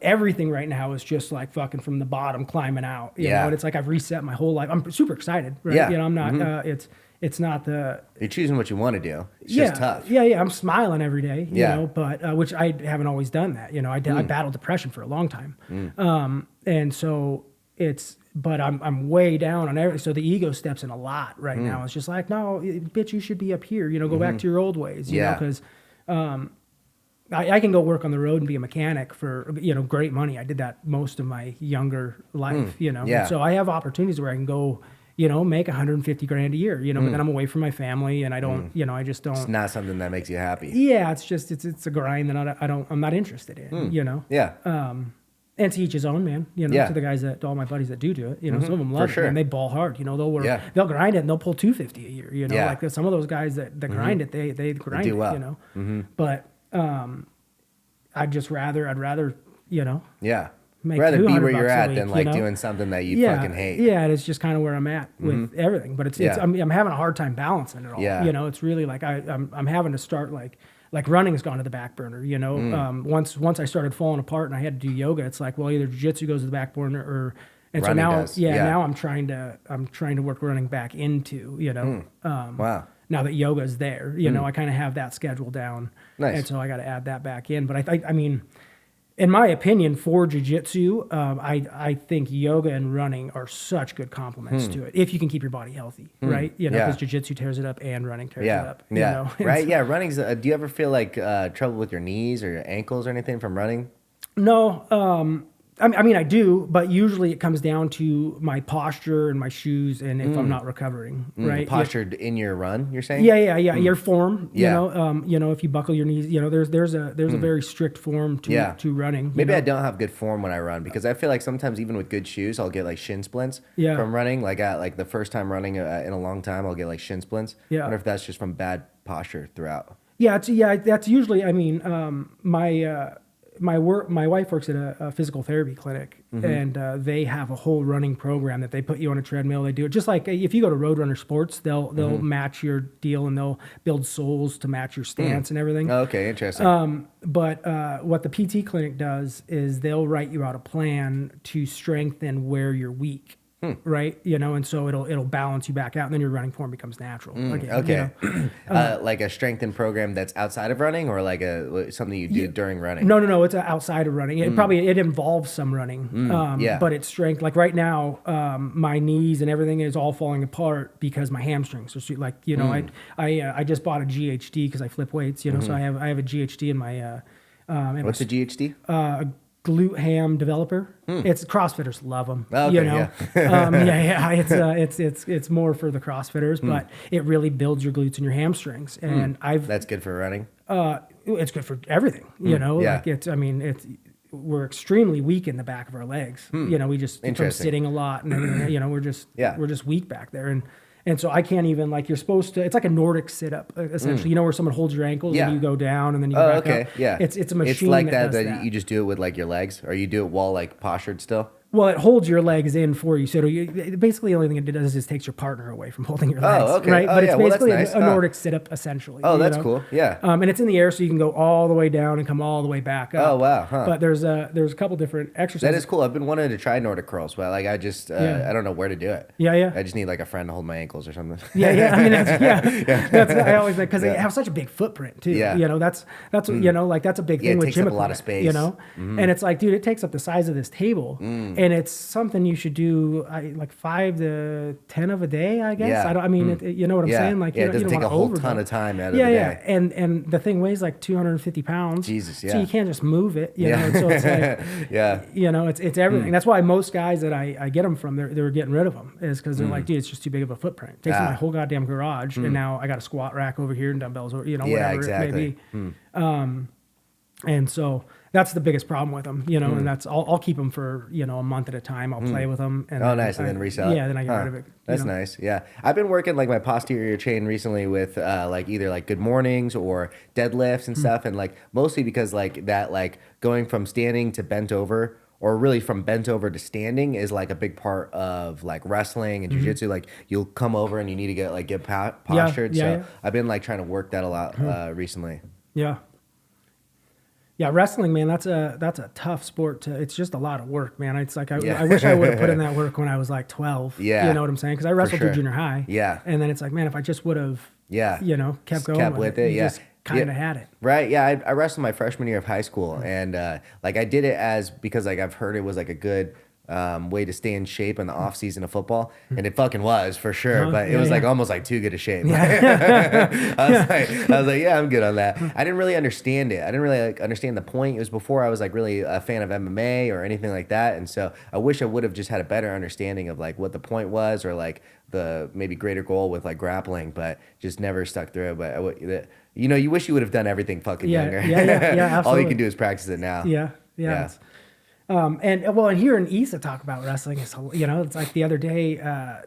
Everything right now is just like fucking from the bottom climbing out, you know, and it's like I've reset my whole life. I'm super excited, right? Yeah. You know, I'm not, it's not the... You're choosing what you want to do. It's just tough. Yeah. I'm smiling every day, you know, but, which I haven't always done that. You know, I battled depression for a long time. And so but I'm way down on everything. So the ego steps in a lot right now. It's just like, no, bitch, you should be up here, you know, go back to your old ways, you know, because, I can go work on the road and be a mechanic for, you know, great money. I did that most of my younger life, you know. Yeah. And so I have opportunities where I can go, you know, make 150 grand a year, you know, but then I'm away from my family and I don't, you know, I just don't. It's not something that makes you happy. Yeah, it's just it's a grind that I'm not interested in, you know. Yeah. And to each his own, man. You know, to the guys to all my buddies that do it, you know, some of them love it, and they ball hard. You know, they'll grind it and they'll pull 250 a year. You know, like some of those guys that grind it, they grind do well. it. You know, but I'd rather, you know. Yeah. Make rather be where you're $200 at week, than like doing something that you fucking hate. Yeah, and it's just kind of where I'm at with everything. But it's I'm having a hard time balancing it all. Yeah. You know, it's really like I'm having to start like running's gone to the back burner. You know, once I started falling apart and I had to do yoga, it's like, well, either jiu-jitsu goes to the back burner or and running so now does. Now I'm trying to work running back into, you know. Wow. Now that yoga's there, you know, I kind of have that schedule down. Nice. And so I got to add that back in. But I mean, in my opinion, for jiu-jitsu, I think yoga and running are such good complements to it if you can keep your body healthy, right? You know, because jiu-jitsu tears it up and running tears it up. You know? Right. Yeah. Running's. Do you ever feel like trouble with your knees or your ankles or anything from running? No. I mean, I do, but usually it comes down to my posture and my shoes, and if I'm not recovering, right? Postured in your run, you're saying? Yeah. Your form, Yeah. you know, if you buckle your knees, you know, there's a very strict form to running. Maybe I don't have good form when I run, because I feel like sometimes even with good shoes, I'll get like shin splints from running. Like the first time running in a long time, I'll get like shin splints. I wonder if that's just from bad posture throughout. That's usually. I mean, my wife works at a physical therapy clinic, and they have a whole running program that they put you on a treadmill. They do it just like if you go to Roadrunner Sports, they'll match your deal, and they'll build soles to match your stance and everything. Okay, interesting. But what the PT clinic does is they'll write you out a plan to strengthen where you're weak. Right, you know, and so it'll balance you back out, and then your running form becomes natural. Again, Okay, you know? like a strengthened program that's outside of running, or like something you do during running. No, it's outside of running. It involves some running, but it's strength. Like right now, my knees and everything is all falling apart because my hamstrings are like, you know, I just bought a GHD because I flip weights, you know, so I have a GHD in my. What's a GHD? Glute ham developer. It's CrossFitters love them. Okay, you know, it's more for the CrossFitters, but it really builds your glutes and your hamstrings. And that's good for running. It's good for everything. You know, like we're extremely weak in the back of our legs. You know, we just from sitting a lot and everything, you know, we're just weak back there. And so I can't even, like, you're supposed to, it's like a Nordic sit-up, essentially. You know, where someone holds your ankles and you go down and then you go back up. Yeah. It's a machine. It's like that you just do it with, like, your legs, or you do it while, like, postured still? Well, it holds your legs in for you. So basically the only thing it does is takes your partner away from holding your legs. Okay. Right? But it's basically nice. a Nordic sit-up, essentially. Oh, that's cool. Yeah. And it's in the air, so you can go all the way down and come all the way back up. Oh, wow. Huh. But there's a couple different exercises. That is cool. I've been wanting to try Nordic curls, but, like, I just, I don't know where to do it. Yeah. I just need, like, a friend to hold my ankles or something. Yeah. I mean, that's I always think, because they have such a big footprint, too. Yeah. You know, that's you know, like, that's a big thing with gym equipment. It takes up a lot of space. You know? And it's like, dude, it takes up the size of this table. And it's something you should do like 5 to 10 of a day, I guess. Yeah. You know what I'm saying? Like, it doesn't you don't take a whole overdo ton it. of time out of the day. Yeah. And the thing weighs like 250 pounds. Jesus, yeah. So you can't just move it. You know? And so it's like, you know, it's everything. That's why most guys that I get them from, they're getting rid of them, is because they're like, dude, it's just too big of a footprint. It takes up my whole goddamn garage, and now I got a squat rack over here and dumbbells, or, you know, whatever it may be. And so that's the biggest problem with them, you know, and that's, I'll keep them for, you know, a month at a time. I'll play with them. And nice. And then resell it. Yeah, then I get rid of it. That's nice. Yeah. I've been working like my posterior chain recently with like either like good mornings or deadlifts and stuff. And like mostly because like that, like going from standing to bent over, or really from bent over to standing, is like a big part of like wrestling and jiu-jitsu. Like you'll come over and you need to get postured. So I've been like trying to work that a lot recently. Yeah, wrestling, man, that's a tough sport. It's just a lot of work, man. It's like I wish I would have put in that work when I was like 12. Yeah, you know what I'm saying? Because I wrestled through junior high. Yeah, and then it's like, man, if I just would have, you know, kept going with it, you just kind of had it. Right. Yeah, I wrestled my freshman year of high school, and like I did it because like I've heard it was like a good way to stay in shape in the off season of football, and it fucking was for sure. But it was like almost like too good a shape. I was like, yeah, I'm good on that. I didn't really understand it. I didn't really like understand the point. It was before I was like really a fan of MMA or anything like that, and so I wish I would have just had a better understanding of like what the point was, or like the maybe greater goal with like grappling, but just never stuck through it. But you know, you wish you would have done everything fucking younger. Yeah, absolutely. All you can do is practice it now. Yeah. And hearing Issa talk about wrestling is, you know, it's like the other day, I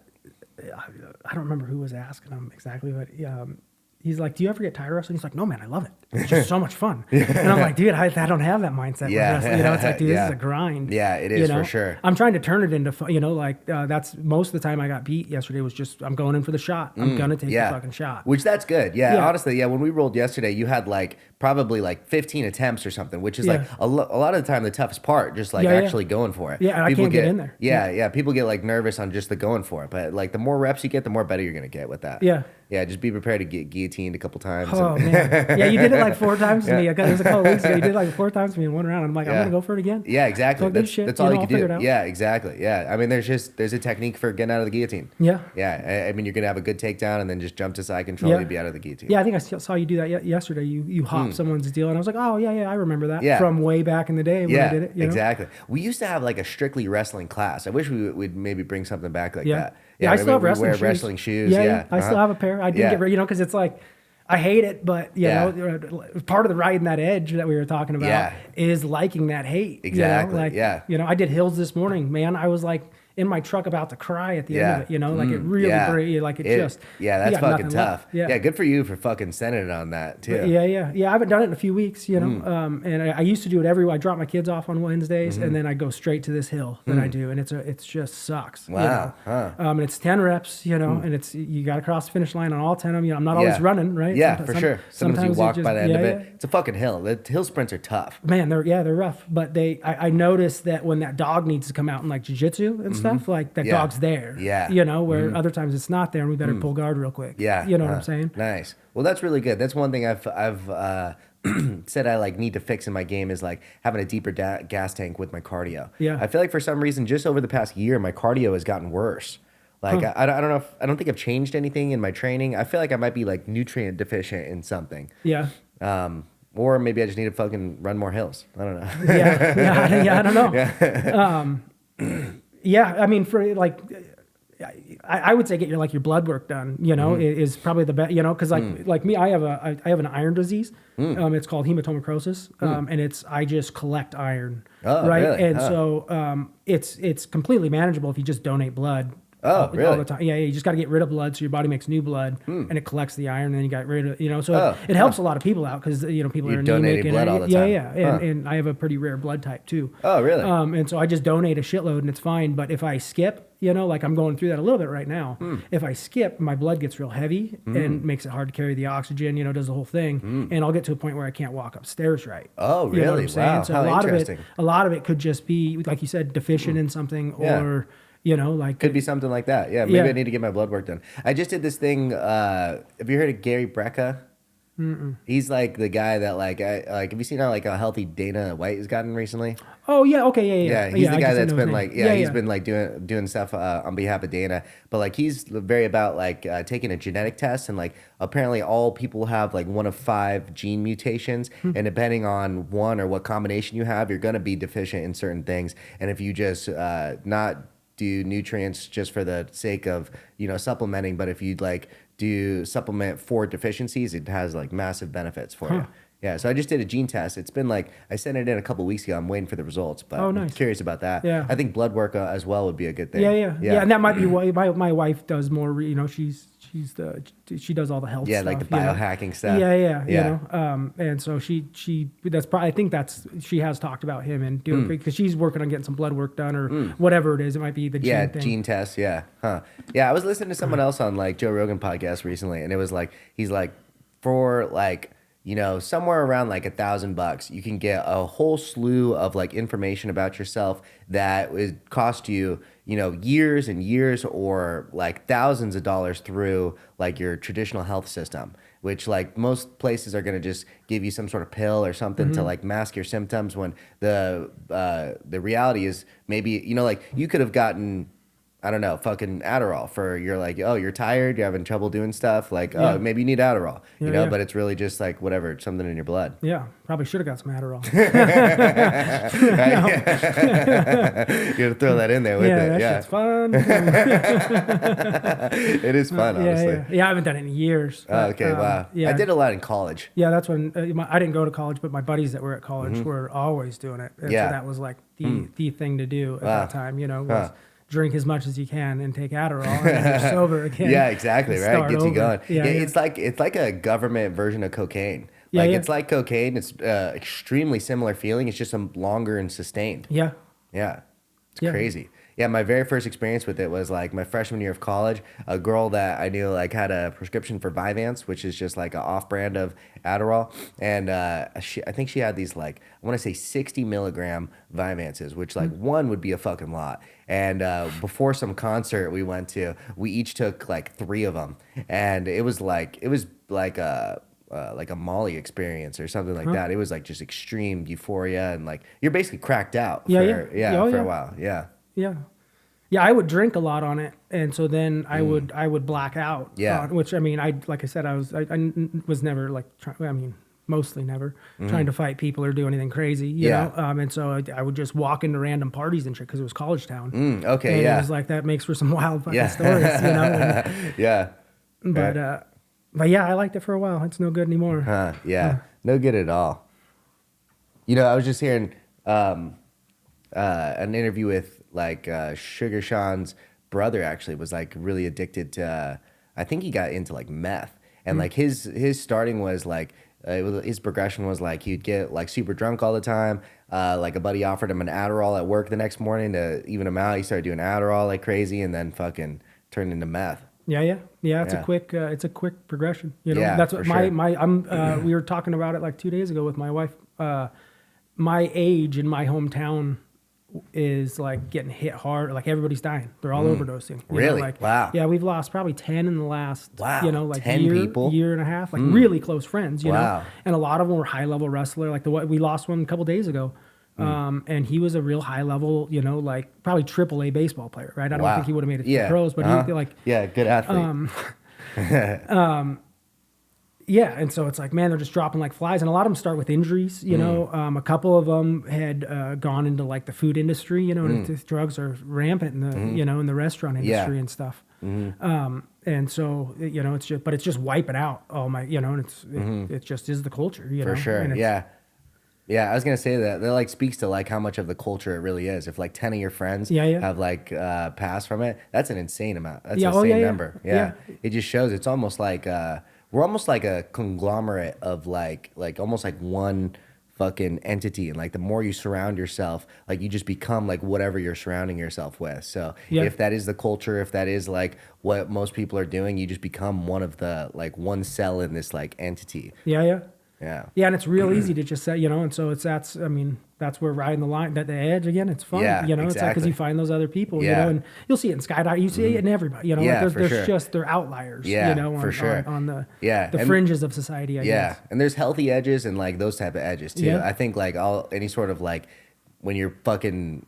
don't remember who was asking him exactly, but he's like, do you ever get tired of wrestling? He's like, no, man, I love it. It's just so much fun. And I'm like, dude, I don't have that mindset with wrestling. You know, it's like, dude, this is a grind. Yeah, it is, you know? for sure. I'm trying to turn it into fun. You know, like that's most of the time I got beat yesterday was just, I'm going in for the shot. I'm going to take the fucking shot. Which that's good. Yeah, honestly, when we rolled yesterday, you had like probably like 15 attempts or something, which is like a lot of the time the toughest part, just like actually going for it. Yeah, and people I can't get in there. Yeah, people get like nervous on just the going for it. But like the more reps you get, the more better you're going to get with that. Yeah, just be prepared to get guillotined guillotined a couple times. Oh man, yeah, you did it like 4 times to me. It was a couple weeks ago. You did it like 4 times to me in one round. I'm like, I'm gonna go for it again. Yeah, exactly. That's all you can do. Yeah, exactly. Yeah, I mean, there's a technique for getting out of the guillotine. Yeah. Yeah, I mean, you're gonna have a good takedown and then just jump to side control. You'd be out of the guillotine. Yeah, I think I saw you do that yesterday. You hopped someone's deal, and I was like, oh yeah, I remember that from way back in the day when I did it. Exactly. We used to have like a strictly wrestling class. I wish we'd maybe bring something back like that. Yeah, I still have wrestling shoes. Yeah, I still have a pair. I didn't get, because it's like, I hate it, but you know, part of the riding that edge that we were talking about is liking that hate. Exactly. I did hills this morning, man. I was like in my truck about to cry at the end of it. Like it really, that's fucking tough. Yeah, good for you for fucking sending it on that too. Yeah. I haven't done it in a few weeks, and I used to do it I drop my kids off on Wednesdays, and then I go straight to this hill that I do, and it's just sucks. Wow. And it's 10 reps, and it's you got to cross the finish line on all 10 of them. I'm not always running, right? Yeah, for sure. Sometimes you walk by the end of it. It's a fucking hill. The hill sprints are tough. Man, they're rough, but I noticed that when that dog needs to come out in like jiu-jitsu and stuff, like that dog's there. Yeah. Where other times it's not there, and we better pull guard real quick. Yeah. You know what I'm saying? Nice. Well, that's really good. That's one thing I've said I like need to fix in my game is like having a deeper gas tank with my cardio. Yeah. I feel like for some reason, just over the past year, my cardio has gotten worse. Like I don't know. I don't think I've changed anything in my training. I feel like I might be like nutrient deficient in something. Yeah. Or maybe I just need to fucking run more hills. I don't know. Yeah. I don't know. Yeah. I mean, for like, I would say get your blood work done. Is probably the best. Because like me, I have an iron disease. It's called hematomacrosis, and I just collect iron. Oh, right. Really? And so it's completely manageable if you just donate blood. Oh, really? All the time. Yeah, you just got to get rid of blood so your body makes new blood, and it collects the iron, and then you got rid of, so it helps a lot of people out because, people are anemic. Blood all the time. And I have a pretty rare blood type too. Oh, really? And so I just donate a shitload and it's fine. But if I skip, like I'm going through that a little bit right now. If I skip, my blood gets real heavy and makes it hard to carry the oxygen, does the whole thing. And I'll get to a point where I can't walk upstairs right. Oh, really? You know what I'm saying? Wow. So How interesting. A lot of it could just be, like you said, deficient in something or... could be something like that. Yeah, maybe I need to get my blood work done. I just did this thing. Have you heard of Gary Brecka? Mm-mm. He's like the guy that have you seen how healthy Dana White has gotten recently? Oh yeah, okay, yeah. He's the guy that's been he's been doing stuff on behalf of Dana, but he's very about taking a genetic test, and apparently all people have one of 5 gene mutations, and depending on one or what combination you have, you're gonna be deficient in certain things, and if you just not do nutrients just for the sake of supplementing, but if you'd do supplement for deficiencies, it has massive benefits for you. Yeah, so I just did a gene test. It's been I sent it in a couple weeks ago. I'm waiting for the results, but I'm curious about that. Yeah, I think blood work as well would be a good thing. Yeah, and that might be why my wife does more. She does all the health stuff. Yeah, the biohacking stuff. Yeah. And so she that's probably, I think she has talked about him and doing because she's working on getting some blood work done or whatever it is. It might be the gene thing. Gene test. Yeah. Yeah, I was listening to someone else on Joe Rogan podcast recently, and it was he's for somewhere around $1,000, you can get a whole slew of information about yourself that would cost you, years and years or thousands of dollars through your traditional health system, which most places are going to just give you some sort of pill or something to mask your symptoms, when the reality is maybe, you could have gotten, I don't know, fucking Adderall for you're tired, you're having trouble doing stuff, maybe you need Adderall, but it's really just whatever, something in your blood. Yeah, probably should have got some Adderall. You gotta throw that in there with it. That shit's fun. It is fun, honestly. Yeah, I haven't done it in years. But, okay, wow. I did a lot in college. Yeah, that's when I didn't go to college, but my buddies that were at college were always doing it. And so that was the thing to do at that time, was drink as much as you can and take Adderall and then you're sober again. Yeah, exactly, right? Gets you going. Yeah. It's like a government version of cocaine. It's like cocaine. It's extremely similar feeling. It's just longer and sustained. Yeah. Yeah. It's crazy. Yeah, my very first experience with it was like my freshman year of college. A girl that I knew like had a prescription for Vyvanse, which is just like an off-brand of Adderall, and I think she had these like I want to say 60 milligram Vyvanses, which like one would be a fucking lot. And before some concert we went to, we each took like 3 of them, and it was like a Molly experience or something like that. It was like just extreme euphoria and like you're basically cracked out for a while. Yeah. Yeah. Yeah, I would drink a lot on it, and so then I would black out. Yeah. Which I mean, like I said, I was never like mostly never trying to fight people or do anything crazy. You know? And so I would just walk into random parties and shit because it was college town. Okay. And yeah. it was like that makes for some wild fucking stories. You know. And, yeah. But yeah, I liked it for a while. It's no good anymore. Yeah. No good at all. You know, I was just hearing an interview with like Sugar Sean's brother actually was like really addicted to I think he got into like meth, and like his starting was like his progression was like he'd get like super drunk all the time. Like a buddy offered him an Adderall at work the next morning to even him out. He started doing Adderall like crazy, and then fucking turned into meth. Yeah. It's a quick progression. You know, Yeah, that's what sure. we were talking about it like 2 days ago with my wife. My age in my hometown is like getting hit hard. Like everybody's dying. They're all overdosing. Really? Like, wow. Yeah, we've lost probably 10 in the last, like 10 people? year and a half. Like really close friends, you Wow. know? And a lot of them were high level wrestler. Like we lost one a couple days ago. And he was a real high level, you know, like probably AAA baseball player, right? I don't think he would have made it to the pros, but he like, good athlete. yeah, and so it's like, man, they're just dropping like flies, and a lot of them start with injuries. You know, a couple of them had gone into like the food industry. You know, and drugs are rampant in the you know in the restaurant industry and stuff. And so you know, it's just wiping out all my you know, and it just is the culture. You know, For sure. And Yeah, I was gonna say that like speaks to like how much of the culture it really is. If like 10 of your friends have like passed from it, that's an insane amount. That's an insane number. Yeah. It just shows it's almost like we're almost like a conglomerate of like almost like one fucking entity, and like the more you surround yourself, like you just become like whatever you're surrounding yourself with. So if that is the culture, if that is like what most people are doing, you just become one of the like one cell in this like entity. Yeah, and it's real Mm-hmm. easy to just say, you know, and so that's where riding the line, that the edge again, it's fun, you know, it's like because you find those other people, you know, and you'll see it in skydiving, you see it in everybody, you know, like there's just, they're outliers, you know, on the fringes of society, I guess. And there's healthy edges and like those type of edges too. I think like any sort of like when you're fucking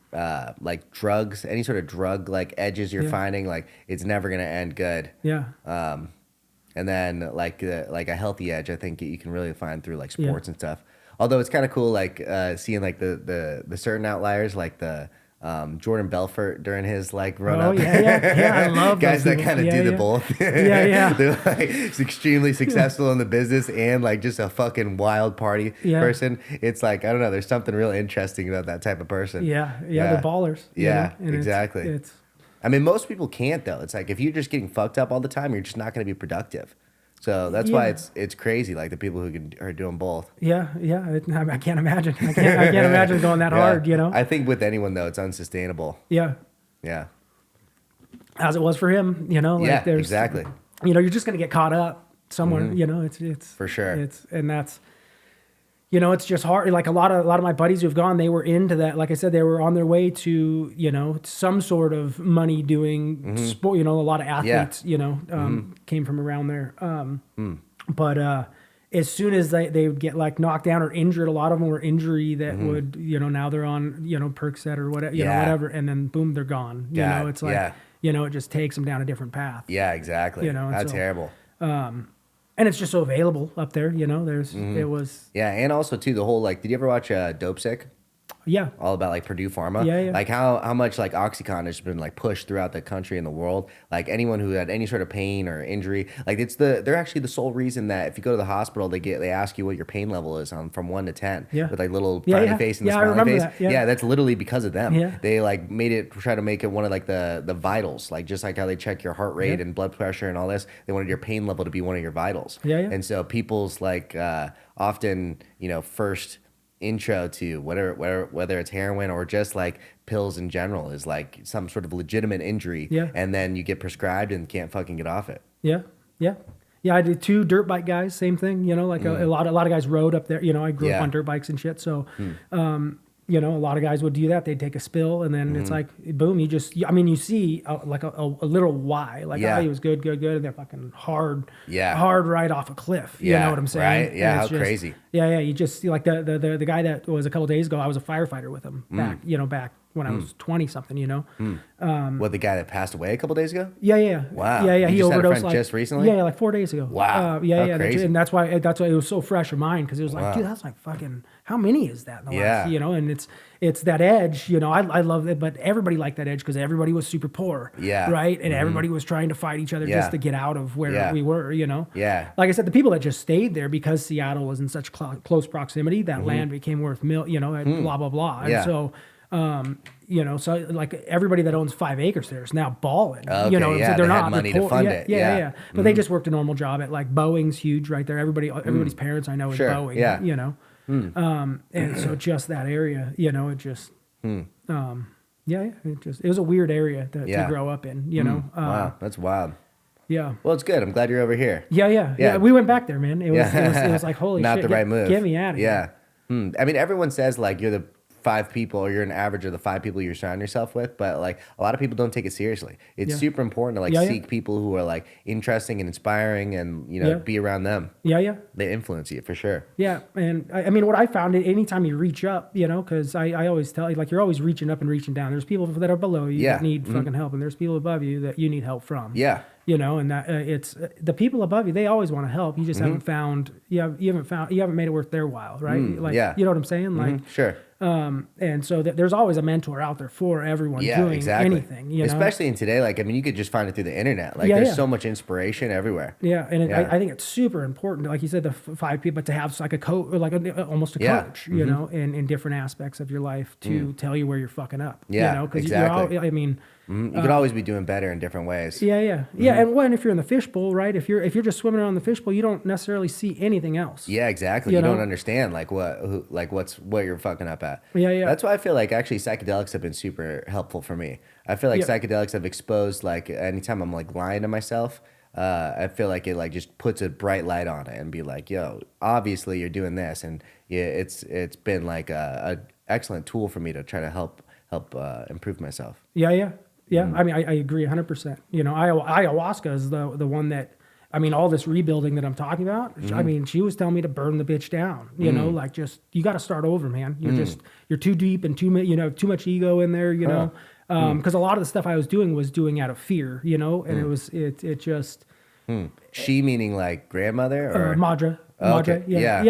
like drugs, any sort of drug like edges you're finding, like it's never gonna end good. And then like a healthy edge, I think you can really find through like sports and stuff. Although it's kind of cool, like seeing like the certain outliers, like the Jordan Belfort during his like run up. I love guys those that kind of people. do the both. They're like extremely successful in the business and like just a fucking wild party person. It's like I don't know. There's something real interesting about that type of person. They're ballers. Yeah, you know? And exactly. It's I mean, most people can't though. It's like if you're just getting fucked up all the time, you're just not going to be productive. So that's why it's crazy. Like the people who are doing both. I can't imagine. I can't imagine going that hard. You know. I think with anyone though, it's unsustainable. Yeah. As it was for him, you know. Like there's, exactly. You know, you're just gonna get caught up somewhere. You know, it's for sure. And that's. You know, it's just hard. Like a lot of my buddies who've gone, they were into that. Like I said, they were on their way to, you know, some sort of money doing sport. You know, a lot of athletes, you know, came from around there. But as soon as they would get like knocked down or injured, a lot of them were injury that would, you know, now they're on, you know, Percocet or whatever, you know, whatever. And then boom, they're gone. You know, it's like, you know, it just takes them down a different path. Yeah, exactly. You know, that's so, terrible. And it's just so available up there, you know. It was. Yeah, and also too the whole like. Did you ever watch Dope Sick? Yeah. All about like Purdue Pharma. Yeah. Like how much like OxyContin has been like pushed throughout the country and the world. Like anyone who had any sort of pain or injury, like they're actually the sole reason that if you go to the hospital, they ask you what your pain level is from 1 to 10. Yeah. With like little frowny face and the smiley face. That. That's literally because of them. Yeah. They like try to make it one of like the vitals, like just like how they check your heart rate and blood pressure and all this. They wanted your pain level to be one of your vitals. Yeah. And so people's like often, you know, first intro to whether it's heroin or just like pills in general is like some sort of legitimate injury. Yeah. And then you get prescribed and can't fucking get off it. Yeah. Yeah. Yeah. I did 2 dirt bike guys. Same thing. You know, like a lot of guys rode up there. You know, I grew up on dirt bikes and shit. So, you know, a lot of guys would do that. They'd take a spill, and then it's like, boom, you see like a little Y, like, oh, he was good, and they're fucking hard right off a cliff. You know what I'm saying? Right? Yeah, how crazy. Yeah, you just see like the guy that was a couple days ago, I was a firefighter with him back when I was 20 something, you know. What, the guy that passed away a couple days ago? Yeah. Wow. Yeah. You He just had a overdosed friend just recently? Yeah, like 4 days ago. Wow. Yeah. Crazy. And that's why it was so fresh in mind, because it was like, dude, that's like fucking, how many is that in the last, you know? And it's that edge, you know. I love it, but everybody liked that edge because everybody was super poor. Yeah. Right? And everybody was trying to fight each other just to get out of where we were, you know. Yeah. Like I said, the people that just stayed there because Seattle was in such close proximity, that land became worth you know, and blah blah blah. And so you know, so like everybody that owns 5 acres there is now balling. Okay, you know, yeah, they're they had not money they're to fund it. Yeah. But they just worked a normal job at, like, Boeing's huge right there. Everybody's parents I know is Boeing. Yeah. You know, and so just that area, you know, it just, it was a weird area to grow up in. You know, wow, that's wild. Yeah. Well, it's good. I'm glad you're over here. Yeah. We went back there, man. It was like, holy Not shit. the right move. Get me out of here. Yeah. I mean, everyone says like you're the 5 people, or you're an average of the 5 people you surround yourself with, but like a lot of people don't take it seriously. It's super important to like seek people who are like interesting and inspiring, and you know, be around them. Yeah. They influence you for sure. Yeah, and I mean, what I found, anytime you reach up, you know, because I always tell you, like, you're always reaching up and reaching down. There's people that are below you that need fucking help, and there's people above you that you need help from. Yeah. You know, and that it's the people above you. They always want to help. You just haven't found. You haven't made it worth their while, right? Like, you know what I'm saying? Like, sure. And so there's always a mentor out there for everyone doing anything. You know? Especially in today, like, I mean, you could just find it through the internet. Like, there's so much inspiration everywhere. Yeah, and I think it's super important, like you said, the 5 people, but to have like a coach, or like almost a coach, you know, in different aspects of your life to tell you where you're fucking up. Yeah, you know, because exactly. I mean. You could always be doing better in different ways. Yeah. And if you're in the fishbowl, right? If you're just swimming around the fishbowl, you don't necessarily see anything else. Yeah, exactly. You don't understand like what you're fucking up at. Yeah. That's why I feel like actually psychedelics have been super helpful for me. I feel like psychedelics have exposed, like, anytime I'm like lying to myself, I feel like it like just puts a bright light on it and be like, yo, obviously you're doing this, and it's been like a excellent tool for me to try to help improve myself. Yeah, I mean, I agree 100%. You know, ayahuasca is the one that, I mean, all this rebuilding that I'm talking about, I mean, she was telling me to burn the bitch down, you know, like, just, you got to start over, man. You're too deep and too much ego in there, you know, because a lot of the stuff I was doing out of fear, you know, and it just. She meaning like grandmother or? Madre. Okay. Yeah.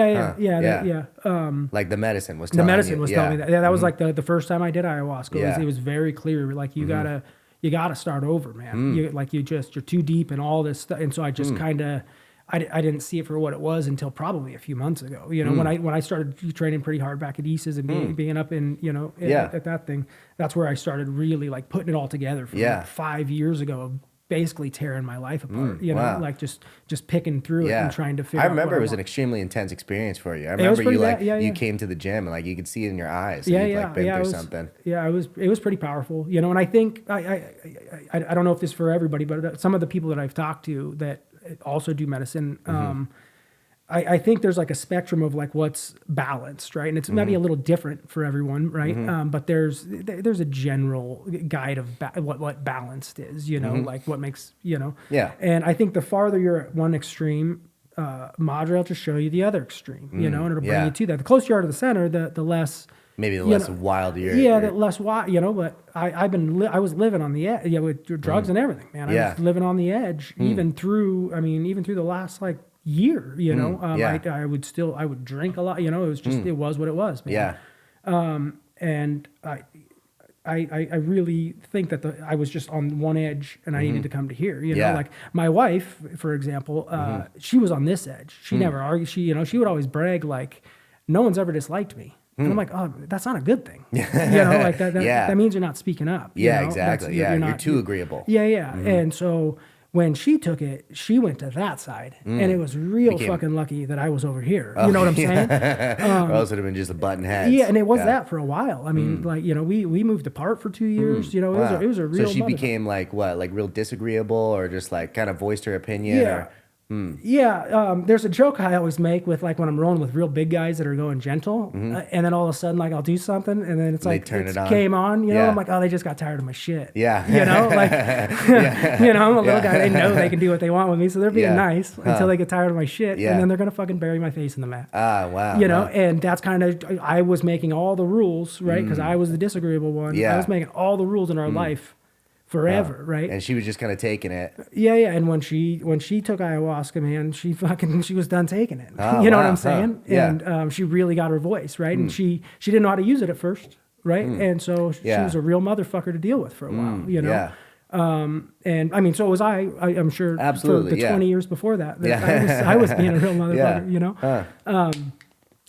Like the medicine was telling me that. Yeah, that was like the first time I did ayahuasca. It was very clear. Like, you gotta start over, man. You're too deep in all this stuff. And so I just kind of, I didn't see it for what it was until probably a few months ago. You know, when I started training pretty hard back at ISIS and being up in, you know, at that thing, that's where I started really like putting it all together from like 5 years ago of basically tearing my life apart, you know, like just picking through it and trying to figure out. I remember it was an extremely intense experience for you. I remember you you came to the gym and like you could see it in your eyes. And you'd like been through something. Yeah, it was pretty powerful, you know. And I think I don't know if this is for everybody, but some of the people that I've talked to that also do medicine, I think there's like a spectrum of like what's balanced, right? And it's maybe a little different for everyone, right? But there's a general guide of what balanced is, you know, like what makes, you know. Yeah. And I think the farther you're at one extreme, Madre will just show you the other extreme, you know, and it'll bring you to that. The closer you are to the center, the less. Maybe the less wild you're. Yeah, the less wild, you know. But I was living on the edge, with drugs and everything, man. I was living on the edge, even through the last like year, you know. I would drink a lot, you know. It was just it was what it was, man. Yeah. And I really think that I was just on one edge, and I needed to come to here, you know. Like my wife, for example, she was on this edge. She never argued. She would always brag like, no one's ever disliked me. And I'm like, oh, that's not a good thing. You know, like that means you're not speaking up. Yeah, you know? exactly. You're too agreeable. Yeah. And so when she took it, she went to that side, and it was real fucking lucky that I was over here. You know what I'm saying? Or else it would have been just a button heads. Yeah, and it was that for a while. I mean, like, you know, we moved apart for 2 years. You know, it was a real. So she became like what, like real disagreeable, or just like kind of voiced her opinion? Yeah. Or, Yeah, there's a joke I always make with like when I'm rolling with real big guys that are going gentle, and then all of a sudden like I'll do something, and then it's like turn it on. Game on. You know, I'm like, oh, they just got tired of my shit. Yeah. You know, like, you know, I'm a little guy. They know they can do what they want with me, so they're being nice until they get tired of my shit, and then they're gonna fucking bury my face in the mat. Ah, wow. You know, and that's kind of, I was making all the rules, right? Because I was the disagreeable one. Yeah. I was making all the rules in our life forever, right? And she was just kind of taking it. Yeah. And when she took ayahuasca, man, she was done taking it. Oh, you know wow, what I'm saying? Yeah. And she really got her voice, right? And she didn't know how to use it at first, right? And so she was a real motherfucker to deal with for a while, you know? Yeah. And I mean, so was I'm sure. Absolutely, for the 20 years before that I was being a real motherfucker, you know?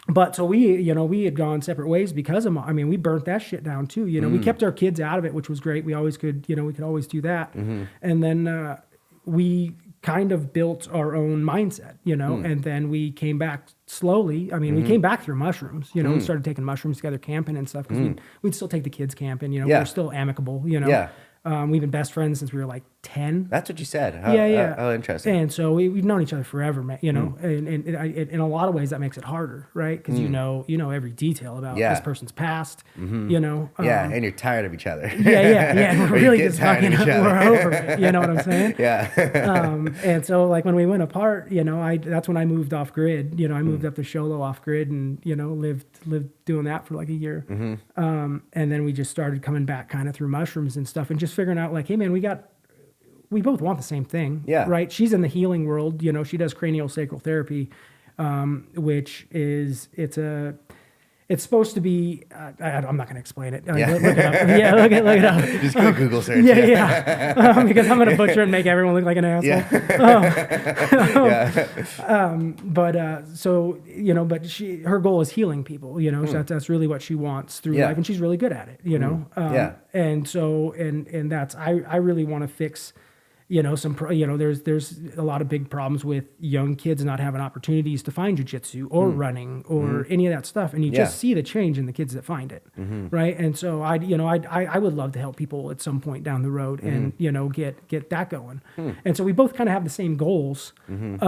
But so we had gone separate ways because of, I mean, we burnt that shit down too. You know, we kept our kids out of it, which was great. We always could, we could always do that. And then we kind of built our own mindset, and then we came back slowly. I mean, we came back through mushrooms, we started taking mushrooms together, camping and stuff, because we'd still take the kids camping, we're still amicable, Yeah. We've been best friends since we were like 10. That's what you said. Yeah. Oh, interesting. And so we've known each other forever, man, and in a lot of ways that makes it harder, right? Because you know every detail about this person's past, and you're tired of each other. And we're really just fucking, we're over it, you know what I'm saying? Yeah. And so like when we went apart, that's when I moved off grid, I moved up to Sholo off grid and, lived doing that for like a year. And then we just started coming back kind of through mushrooms and stuff and just figuring out like, hey man, we both want the same thing, right? She's in the healing world, she does cranial sacral therapy, which is, it's supposed to be, I'm not going to explain it. Look it up. Yeah, look it up. Just go Google search. Because I'm going to butcher and make everyone look like an asshole. But her goal is healing people, so that's really what she wants through life, and she's really good at it, And so, and that's, I really want to fix, there's a lot of big problems with young kids not having opportunities to find jiu-jitsu or running or any of that stuff. And you just see the change in the kids that find it. Right. And so I would love to help people at some point down the road and, get that going. And so we both kind of have the same goals. Just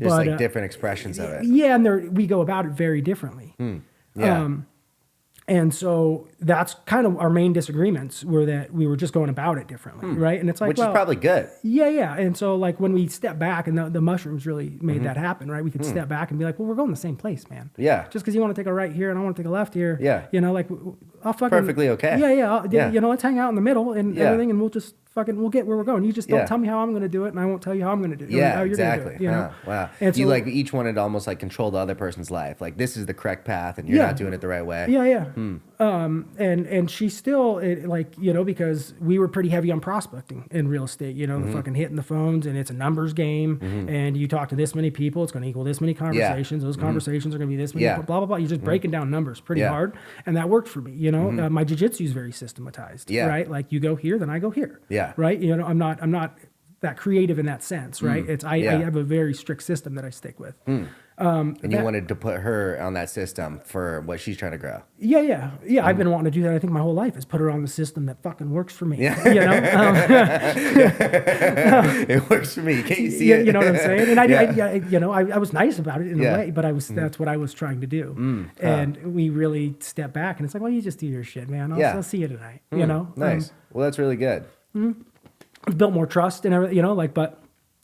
like different expressions of it. Yeah. And we go about it very differently. And so that's kind of our main disagreements were that we were just going about it differently, right? And it's like, which is probably good. Yeah. And so like when we step back, and the mushrooms really made that happen, right? We could step back and be like, well, we're going the same place, man. Yeah. Just because you want to take a right here and I want to take a left here. Yeah. Like I'll fucking perfectly okay. Yeah. Let's hang out in the middle and everything, and we'll just we'll get where we're going. You just don't tell me how I'm going to do it, and I won't tell you how I'm going to do it. Yeah, how you're exactly. Gonna do it, Wow. And you so, like each wanted to almost like control the other person's life. Like this is the correct path, and you're not doing it the right way. Yeah. And she still because we were pretty heavy on prospecting in real estate. The fucking hitting the phones, and it's a numbers game. And you talk to this many people, it's going to equal this many conversations. Those conversations are going to be this many. Blah blah blah. You're just breaking down numbers pretty hard, and that worked for me. My jiu-jitsu is very systematized. Right, like you go here, then I go here. Yeah. Right. I'm not that creative in that sense. Right. It's I have a very strict system that I stick with. And you wanted to put her on that system for what she's trying to grow. Yeah. I've been wanting to do that. I think my whole life is put her on the system that fucking works for me. Yeah. It works for me. Can't you see it? You know what I'm saying? And I was nice about it in a way, but that's what I was trying to do. And we really stepped back, and it's like, well, you just do your shit, man. I'll see you tonight. Nice. Well, that's really good. Built more trust and everything, but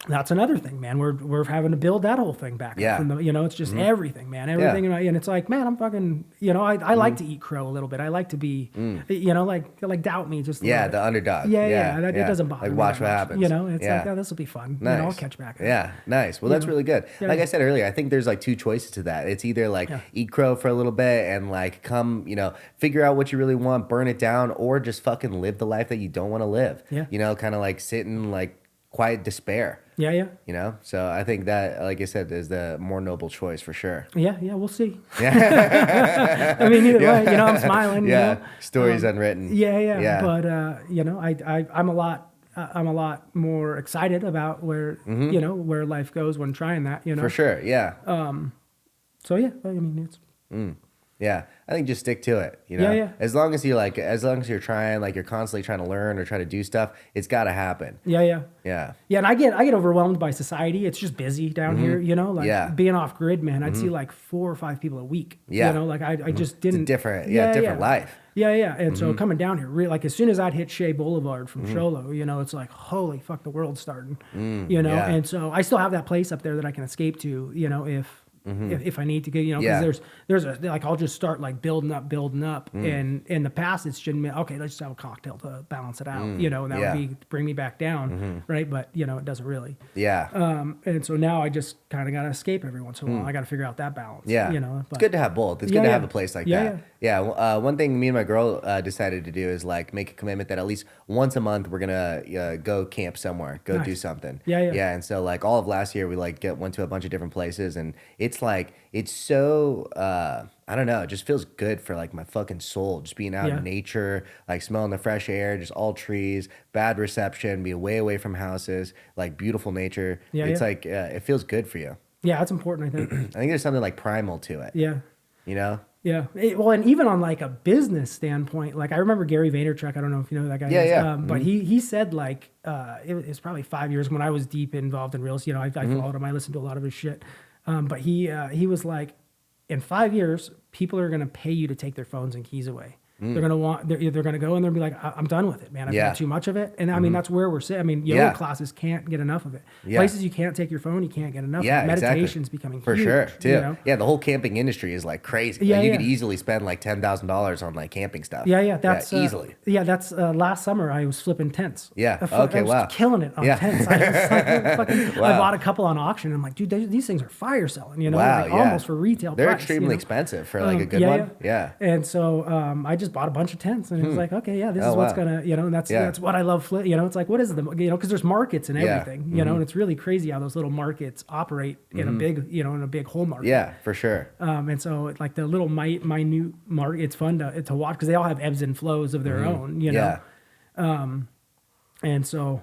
that's another thing, man. We're having to build that whole thing back. Yeah. From it's just everything, man. Everything. And it's like, man, I'm fucking, I like to eat crow a little bit. I like to be, like doubt me just. The underdog. Yeah. It doesn't bother me. Like watch what happens. It's like, oh, this will be fun. Nice. I'll catch back. Yeah. Nice. Well, that's really good. Like I said earlier, I think there's like two choices to that. It's either like eat crow for a little bit and like come, figure out what you really want, burn it down, or just fucking live the life that you don't want to live. Yeah. Kind of like sit in like quiet despair. Yeah. So I think that, like I said, is the more noble choice for sure. Yeah, we'll see. Yeah. I mean, either way, I'm smiling. Stories unwritten. Yeah. But I'm a lot I'm a lot more excited about where, where life goes when trying that, For sure. Yeah. So yeah, I mean, it's, Yeah, I think just stick to it. You know, Yeah, yeah. as long as you're trying, like you're constantly trying to learn or try to do stuff, it's got to happen. yeah. Yeah, Yeah, and I get overwhelmed by society. It's just busy down here, like Yeah. being off grid, man. I'd see like 4 or 5 people a week. Yeah. Like I just it's didn't. a different life. Yeah. And so coming down here, like as soon as I'd hit Shea Boulevard from Sholo, it's like, holy fuck, the world's starting. Yeah. And so I still have that place up there that I can escape to, if I need to get, because there's a, like, I'll just start like building up. And in the past, it's just been, okay, let's just have a cocktail to balance it out, and that would be bring me back down. Right. But, it doesn't really. Yeah. And so now I just kind of got to escape every once in a while. I got to figure out that balance. Yeah. But, it's good to have both. It's good to have a place like that. Yeah. One thing me and my girl decided to do is like make a commitment that at least once a month we're gonna go camp somewhere, go do something. Yeah. And so like all of last year we like went to a bunch of different places, and it's like it's so I don't know, it just feels good for like my fucking soul, just being out in nature, like smelling the fresh air, just all trees, bad reception, be away from houses, like beautiful nature. It's like it feels good for you. Yeah, that's important, I think. I think there's something like primal to it. Yeah. Yeah. Well, and even on like a business standpoint, like I remember Gary Vaynerchuk. I don't know if you know who that guy. Yeah. But he said like it was probably 5 years when I was deep involved in real estate. I followed him. I listened to a lot of his shit. But he was like, in 5 years, people are gonna pay you to take their phones and keys away. They're gonna go and they'll be like, I'm done with it, man. I've had too much of it. And I mean, that's where we're sitting. I mean, yoga classes can't get enough of it. Places you can't take your phone, you can't get enough of it. Meditation's becoming for huge, sure too. Yeah, the whole camping industry is like crazy. Like, you could easily spend like $10,000 on like camping stuff. That's easily. That's last summer I was flipping tents. Okay, I was killing it on tents. I bought a couple on auction. And I'm like, dude, these things are fire selling. Almost for retail. They're price, extremely expensive for like a good one. Yeah. And so I just bought a bunch of tents, and it was like, okay, this is what's gonna, and that's what I love. It's like, what is the, because there's markets and everything, and it's really crazy how those little markets operate in a big, in a big whole market. Yeah, for sure. And so like the little minute market, it's fun to watch because they all have ebbs and flows of their own, and so.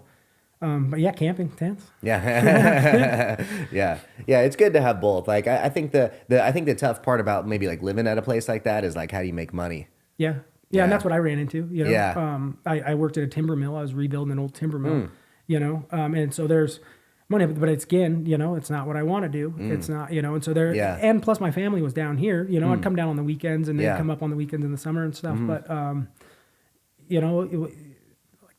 But yeah, camping tents. Yeah, yeah. It's good to have both. Like I think the tough part about maybe like living at a place like that is like how do you make money? Yeah, and that's what I ran into. I worked at a timber mill. I was rebuilding an old timber mill. And so there's money, but it's again, it's not what I want to do. It's not, and so there. And plus my family was down here. I'd come down on the weekends and they'd come up on the weekends in the summer and stuff. But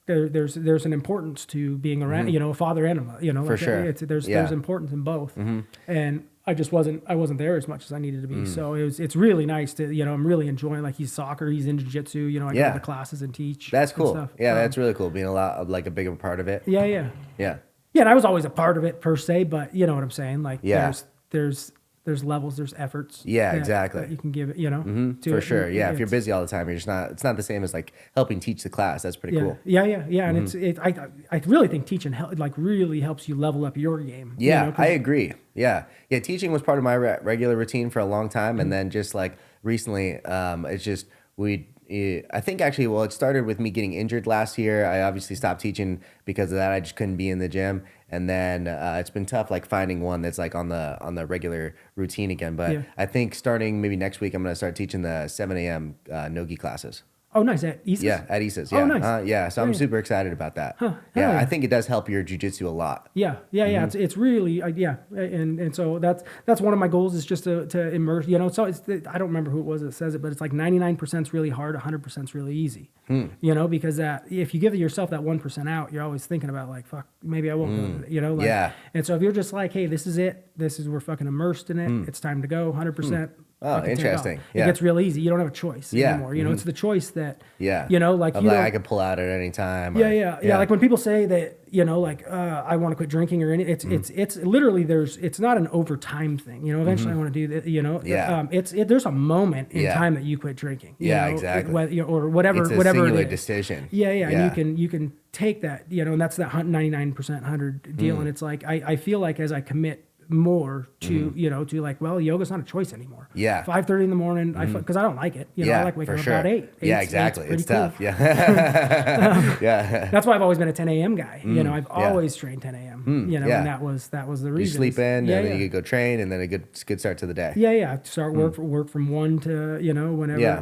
there's an importance to being around, a father and a, for sure. There's importance in both. And I just wasn't there as much as I needed to be. So it's really nice to, I'm really enjoying, like he's soccer, he's in jiu-jitsu, I go to the classes and teach. That's cool. Stuff. That's really cool. Being a lot of like a bigger part of it. Yeah. And I was always a part of it per se, but you know what I'm saying? Like there's levels, there's efforts. Yeah, exactly. That you can give it, to for it. sure. Yeah. If you're busy all the time, it's not the same as like helping teach the class. That's pretty cool. Yeah. And I really think teaching really helps you level up your game. Yeah, I agree. Yeah. Teaching was part of my regular routine for a long time. And then just like recently, it's just, I think actually, it started with me getting injured last year. I obviously stopped teaching because of that. I just couldn't be in the gym. And then it's been tough, like finding one that's like on the regular routine again. But I think starting maybe next week, I'm going to start teaching the 7 a.m. Nogi classes. Oh, nice. At Isis? Yeah, at Isis. Yeah. Oh, nice. So I'm super excited about that. Yeah, I think it does help your jiu-jitsu a lot. Yeah. It's really, and so that's one of my goals is just to immerse, so I don't remember who it was that says it, but it's like 99% is really hard, 100% is really easy, because that if you give yourself that 1% out, you're always thinking about like, fuck, maybe I won't go, and so if you're just like, hey, this is it, we're fucking immersed in it, it's time to go, 100%. Oh, interesting. It gets real easy. You don't have a choice anymore. It's the choice that, I could pull out at any time. Like when people say that, I want to quit drinking or anything, it's literally it's not an overtime thing. Eventually I want to do that, there's a moment in time that you quit drinking. Exactly. Or whatever, it's a whatever singular it is. decision. And you can take that, and that's that 99% 100 deal. And it's like, I feel like as I commit more to, to like, well, yoga's not a choice anymore. Yeah. 5:30 in the morning, because I don't like it. I like waking up about 8. Yeah, exactly. It's cool. tough. Yeah. Yeah. That's why I've always been a 10 a.m. guy. I've always trained 10 a.m. And that was the reason. You sleep in, and then you could go train, and then a good start to the day. Yeah. Start work from 1 to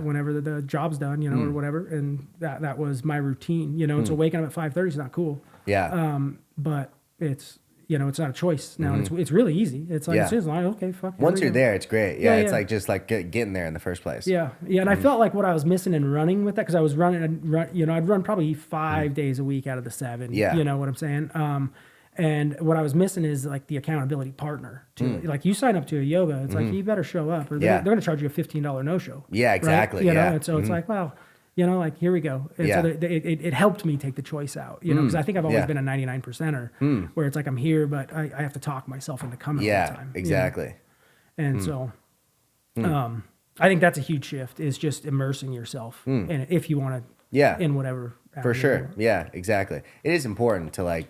whenever the job's done, or whatever, and that was my routine. And so waking up at 5:30 is not cool. Yeah. But it's it's not a choice now. It's really easy. It's like, it's like, okay, fuck. Once you're there, it's great. Yeah, it's like just like getting there in the first place. Yeah. And I felt like what I was missing in running with that, because I was I'd run probably 5 days a week out of the 7. Yeah. You know what I'm saying? And what I was missing is like the accountability partner too. Like you sign up to a yoga, it's like you better show up, or they're going to charge you a $15 no show. Yeah, exactly. Right? Yeah. And so it's like, well, like here we go. And so it helped me take the choice out, because I think I've always been a 99%er, where it's like I'm here, but I have to talk myself into coming all the time. Exactly. And so, I think that's a huge shift, is just immersing yourself in it if you want to, in whatever. For sure. Yeah, exactly. It is important to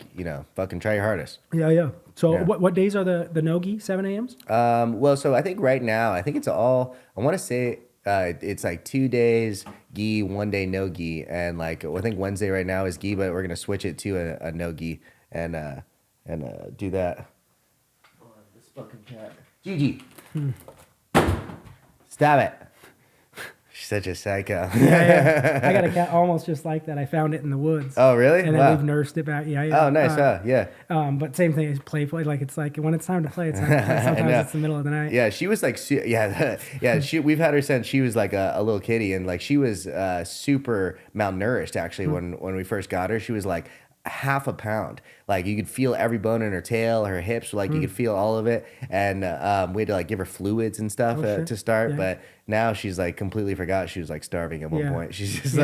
fucking try your hardest. Yeah. So what days are the no-gi 7 a.m.s? Well, so I think right now, it's all, I want to say, it's like 2 days gi, 1 day no gi, and I think Wednesday right now is gi, but we're gonna switch it to a no gi and do that. Oh, this fucking cat, Gigi, stop it. She's such a psycho. Yeah. I got a cat almost just like that. I found it in the woods. Oh, really? And then we've nursed it back. Yeah. Oh, nice. Yeah. But same thing as playful. Like it's like when it's time to play, it's time to play. Sometimes it's the middle of the night. Yeah, she was like, we've had her since she was like a little kitty, and she was super malnourished actually when we first got her. She was like half a pound. Like you could feel every bone in her tail, her hips, you could feel all of it. And we had to give her fluids and stuff to start. Yeah. But now she's completely forgot she was starving at one point. She's just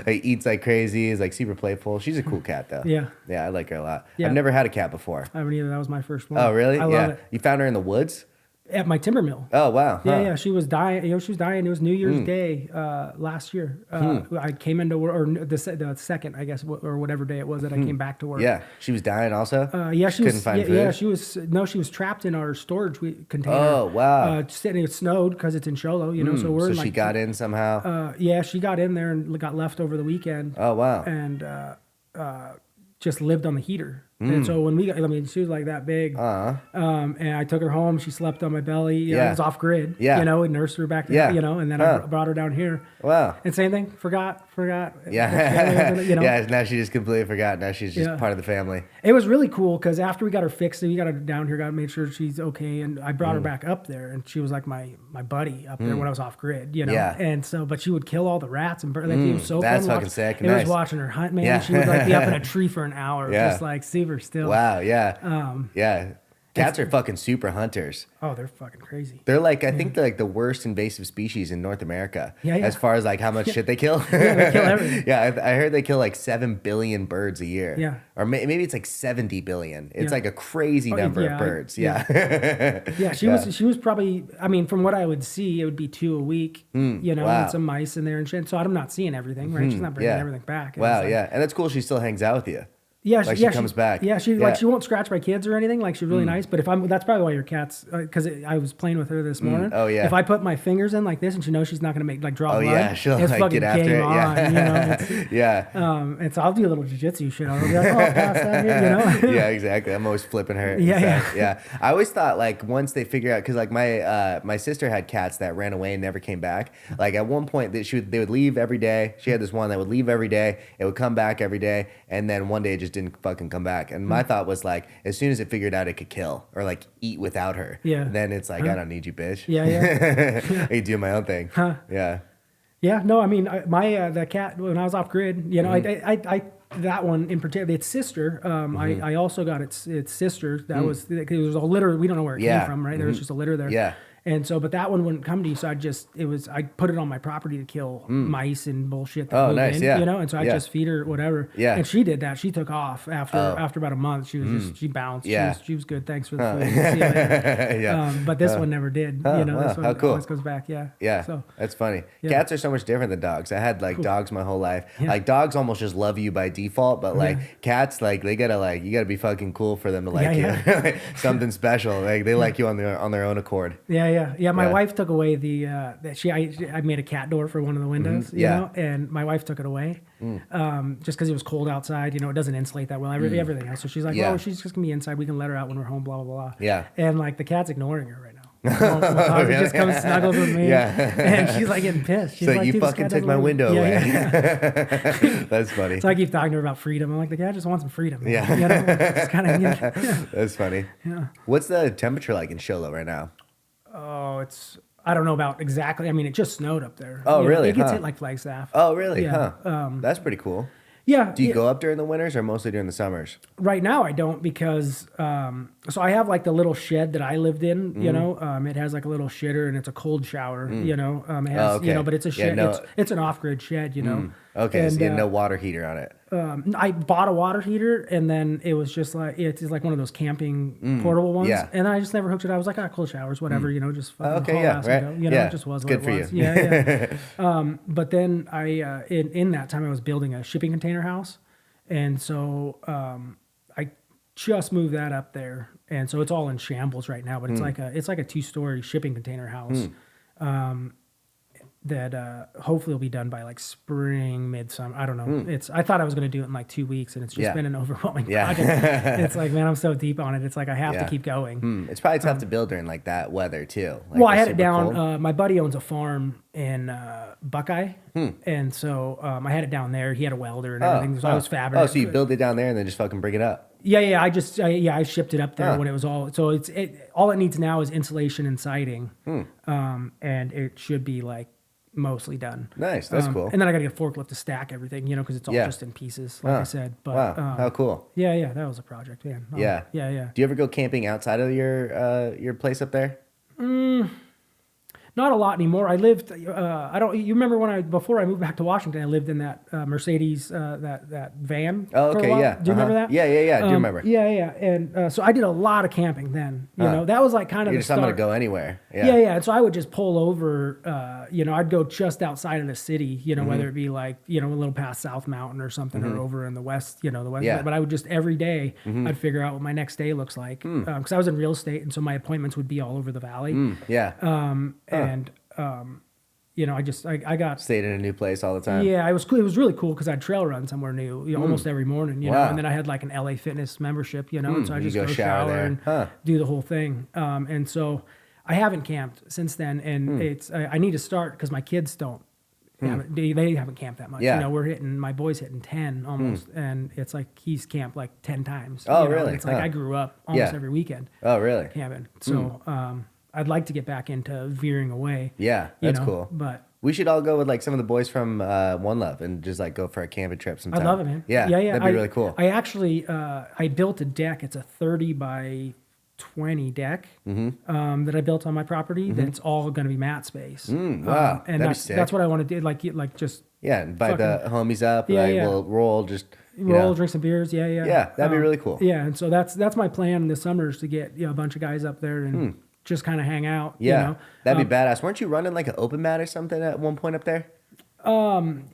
eats like crazy, is super playful. She's a cool cat though. Yeah, I like her a lot. I've never had a cat before. I haven't either. That was my first one. Oh really? I love it. You found her in the woods? At my timber mill. Oh wow! Huh. Yeah. She was dying. She was dying. It was New Year's Day last year. I came into work, or the second, I guess, or whatever day it was that I came back to work. Yeah, she was dying also. She couldn't find food. Yeah, she was. No, she was trapped in our storage container. Oh wow! Sitting, it snowed because it's in Sholo, so we're. So she got in somehow. Yeah, she got in there and got left over the weekend. Oh wow! And just lived on the heater. And so when she was like that big. And I took her home. She slept on my belly. It was off grid. Yeah. And nursed her back to and then I brought her down here. Wow. And same thing. Forgot. Yeah. Now she just completely forgot. Now she's just part of the family. It was really cool because after we got her fixed, we got her down here, made sure she's okay, and I brought her back up there, and she was like my buddy up there when I was off grid. Yeah. And so, but she would kill all the rats and birds. It was so that's fun. fucking sick. It was watching her hunt, man. Yeah. She would be up in a tree for an hour, just super still. Wow. Yeah. Yeah. Cats are fucking super hunters. Oh, they're fucking crazy. They're I think they're the worst invasive species in North America. Yeah. As far as how much shit they kill. They kill everything. Yeah, I heard they kill 7 billion birds a year. Yeah. Or maybe it's 70 billion. It's a crazy number of birds. Yeah. Yeah. She was probably, from what I would see, it would be 2 a week, and some mice in there and shit. So I'm not seeing everything, right? She's not bringing everything back. Wow. Yeah. And that's cool. She still hangs out with you. Yeah, she comes back. Yeah, she won't scratch my kids or anything. She's really nice. But that's probably why your cat's, because I was playing with her this morning. Oh yeah. If I put my fingers in like this, and she knows she's not gonna make draw blood. Oh yeah, she'll it's fucking get after it. On, Yeah. And so I'll do a little jiu-jitsu shit. I'll be like, oh, pass that here, Yeah, exactly. I'm always flipping her. Yeah. I always thought once they figure out, because my sister had cats that ran away and never came back. At one point they would leave every day. She had this one that would leave every day. It would come back every day, and then one day it just didn't fucking come back. And my thought was as soon as it figured out it could kill or eat without her, then it's I don't need you, bitch. Yeah. I do my own thing. Yeah. Yeah. No, the cat, when I was off grid, I that one in particular, its sister. I also got its sister. That was, it was a litter. We don't know where it came from, right? There was just a litter there. Yeah. And so, but that one wouldn't come to you. So I put it on my property to kill mice and bullshit that move nice, in, yeah. you know? And so I Yeah. just feed her whatever. Yeah. And she did that. She took off after about a month. She was she bounced. Yeah. She was good. Thanks for the food. See you later. Yeah. But this one never did. Huh, You know, wow, this one how cool. always goes back. Yeah. Yeah, So that's funny. Yeah. Cats are so much different than dogs. I had like dogs my whole life. Like dogs almost just love you by default, but like cats, like they gotta like you gotta be fucking cool for them to like you. Like, something special. Like they like you on their own accord. Yeah. My wife took away the I made a cat door for one of the windows, you know, and my wife took it away just because it was cold outside. You know, it doesn't insulate that well. Everything else. So she's like, well, she's just gonna be inside. We can let her out when we're home. Blah blah blah. Yeah. And like the cat's ignoring her right now. It just comes snuggles with me. And she's like getting pissed. She's so like, you "Dude, this fucking cat took doesn't my want-" window away. Yeah. That's funny. So I keep talking to her about freedom. I'm like, the cat just wants some freedom. Man. Yeah. You know, it's kind of, yeah. That's funny. Yeah. What's the temperature like in Sholo right now? Oh, I don't know about exactly. I mean, it just snowed up there. Oh, You know, really? It gets Huh. hit like Flagstaff. Oh, really? Yeah. Huh. That's pretty cool. Yeah. Do you go up during the winters or mostly during the summers? Right now I don't because so I have like the little shed that I lived in, you know. It has like a little shitter and it's a cold shower, you know. It has you know, but it's a shed. It's an off-grid shed, you know. Okay, and, so you had no water heater on it. I bought a water heater and then it was just like it's like one of those camping portable ones. Yeah. And I just never hooked it. I was like, cold showers, whatever, you know, just fucking Okay, haul yeah, ass right. and go. You know, Yeah, it just was it's what good it for was. you. Yeah. But then I in that time I was building a shipping container house. And so I just moved that up there, and so it's all in shambles right now. But it's like a 2-story shipping container house that hopefully will be done by like spring, midsummer. I don't know. I thought I was going to do it in like 2 weeks, and it's just been an overwhelming project. It's like, man, I'm so deep on it. It's like I have to keep going. It's probably tough to build during like that weather too. Like Well, I it's had it super down. cold. My buddy owns a farm in Buckeye, and so I had it down there. He had a welder and everything, so I was fabricating. Oh, so you build it down there and then just fucking bring it up. Yeah. I shipped it up there when it was all. So all it needs now is insulation and siding, and it should be like mostly done. Nice, that's cool. And then I got to get a forklift to stack everything, you know, because it's all just in pieces, like I said. But Wow, how cool. Yeah, that was a project, man. Yeah. Yeah. Do you ever go camping outside of your place up there? Not a lot anymore. I lived. I don't. You remember before I moved back to Washington? I lived in that Mercedes that van. Oh, for a okay, while. yeah. Do you remember that? Yeah. Do you remember? Yeah. And so I did a lot of camping then. You know, that was like kind of You're the just I'm gonna start. go anywhere. Yeah. And so I would just pull over. You know, I'd go just outside of the city. You know, whether it be like a little past South Mountain or something, or over in the west. You know, the west. Yeah. But I would just every day I'd figure out what my next day looks like because I was in real estate, and so my appointments would be all over the valley. Yeah. And you know, I got Stayed in a new place all the time. yeah, it was cool. It was really cool because I'd trail run somewhere new, almost every morning, you know. Wow. And then I had like an LA Fitness membership, you know, and so I you just go go shower there. and do the whole thing. And so I haven't camped since then, and I need to start because my kids don't. They haven't camped that much. Yeah. You know, my boy's hitting 10 almost, and it's like he's camped like 10 times. Oh, you know? really? It's like I grew up almost every weekend Oh, really? camping. So I'd like to get back into veering away. Yeah, you that's know, cool. But We should all go with like some of the boys from One Love and just like go for a camping trip sometime. I love it, man. Yeah, that'd be really cool. I actually I built a deck. It's a 30 by 20 deck that I built on my property. That's all going to be mat space. Wow, and that'd be sick. that's what I want to do. Like just Yeah, invite the homies up. Yeah, like, yeah. We'll roll, just roll, drink some beers. Yeah. Yeah, that'd be really cool. Yeah, and so that's my plan this summer is to get a bunch of guys up there and just kind of hang out. Yeah, you know? that'd be badass. Weren't you running like an open mat or something at one point up there?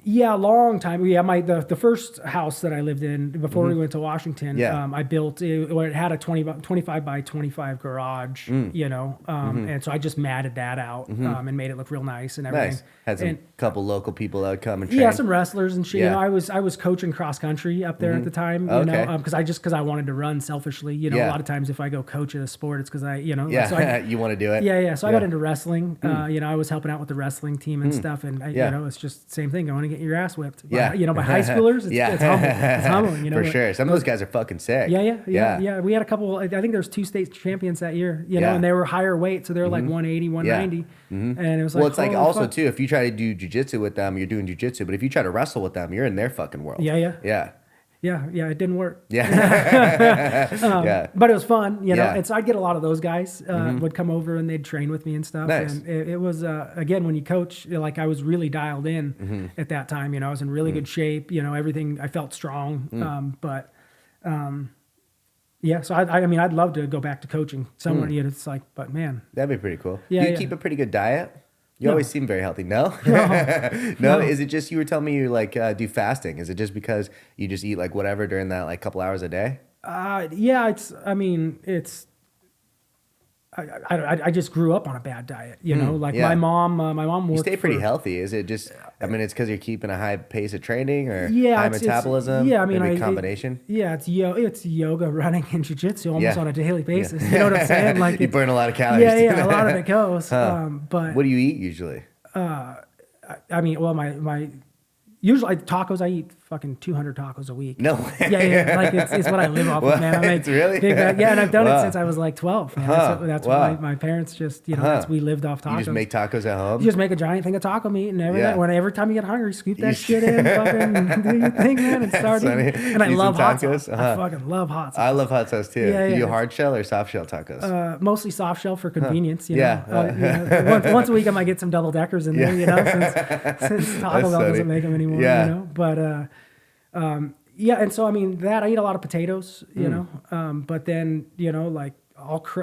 Yeah, a long time. Yeah, the first house that I lived in before we went to Washington, Yeah. I built it had a 25 by 25 garage, you know, and so I just matted that out and made it look real nice and everything. Nice. Had some And- couple local people that would come and train. yeah, some wrestlers and shit. Yeah. You know, I was coaching cross country up there at the time. You Okay. know, because I wanted to run selfishly. You know, Yeah. a lot of times if I go coach in a sport, it's because Yeah, So I, you want to do it? yeah. So I got into wrestling. You know, I was helping out with the wrestling team and stuff, and Yeah. you know, it's just the same thing. I want to get your ass whipped. By, Yeah. you know, by high schoolers. It's humbling. It's humbling. You know, For sure. Some of those guys are fucking sick. Yeah. We had a couple. I think there's 2 state champions that year. You know, Yeah. and they were higher weight, so they were like 180, 190, and it was like. Well, it's like holy also fuck. too, if you try to do jujitsu with them, you're doing jujitsu. But if you try to wrestle with them, you're in their fucking world. Yeah. Yeah. Yeah, it didn't work. Yeah. Yeah. But it was fun, you know. Yeah. And so I'd get a lot of those guys would come over and they'd train with me and stuff. Nice. And it was again, when you coach, like I was really dialed in at that time. You know, I was in really good shape. You know, everything. I felt strong. Yeah. So I mean, I'd love to go back to coaching somewhere. You know, it's like, but man, That'd be pretty cool. Yeah, Do you yeah. keep a pretty good diet? You No. always seem very healthy. No? No. No? Is it just, you were telling me you like do fasting. Is it just because you just eat like whatever during that like couple hours a day? Yeah, I just grew up on a bad diet, you know, like yeah. my mom You worked stay pretty for, healthy. Is it just, I mean, it's because you're keeping a high pace of training or Yeah, high it's- metabolism? yeah, I mean, Maybe a combination? it's yoga, running, and jiu-jitsu almost Yeah. on a daily basis. You know what I'm saying? Like You it's- burn a lot of calories. yeah, a lot of it goes. But What do you eat usually? I mean, well, my usually tacos, I eat fucking 200 tacos a week. No way. Yeah, like it's what I live off of, man. I make It's really? big bag, yeah, and I've done Wow. it since I was like 12. Man. That's Wow. what my parents just, you know, we lived off tacos. You just make tacos at home? You just make a giant thing of taco meat and Yeah. every time you get hungry, scoop that You- shit in, fucking do your thing, man, and start funny. eating. And I Eat some love hot tacos? sauce. I fucking love hot sauce. I love hot sauce too. Yeah, Do you yeah. hard shell or soft shell tacos? Mostly soft shell for convenience, you Yeah. know. You know, once a week I might get some double deckers in there, you know, since Taco Bell funny. doesn't make them anymore, Yeah. you know. But yeah, and so I mean that I eat a lot of potatoes, you know. But then you know, like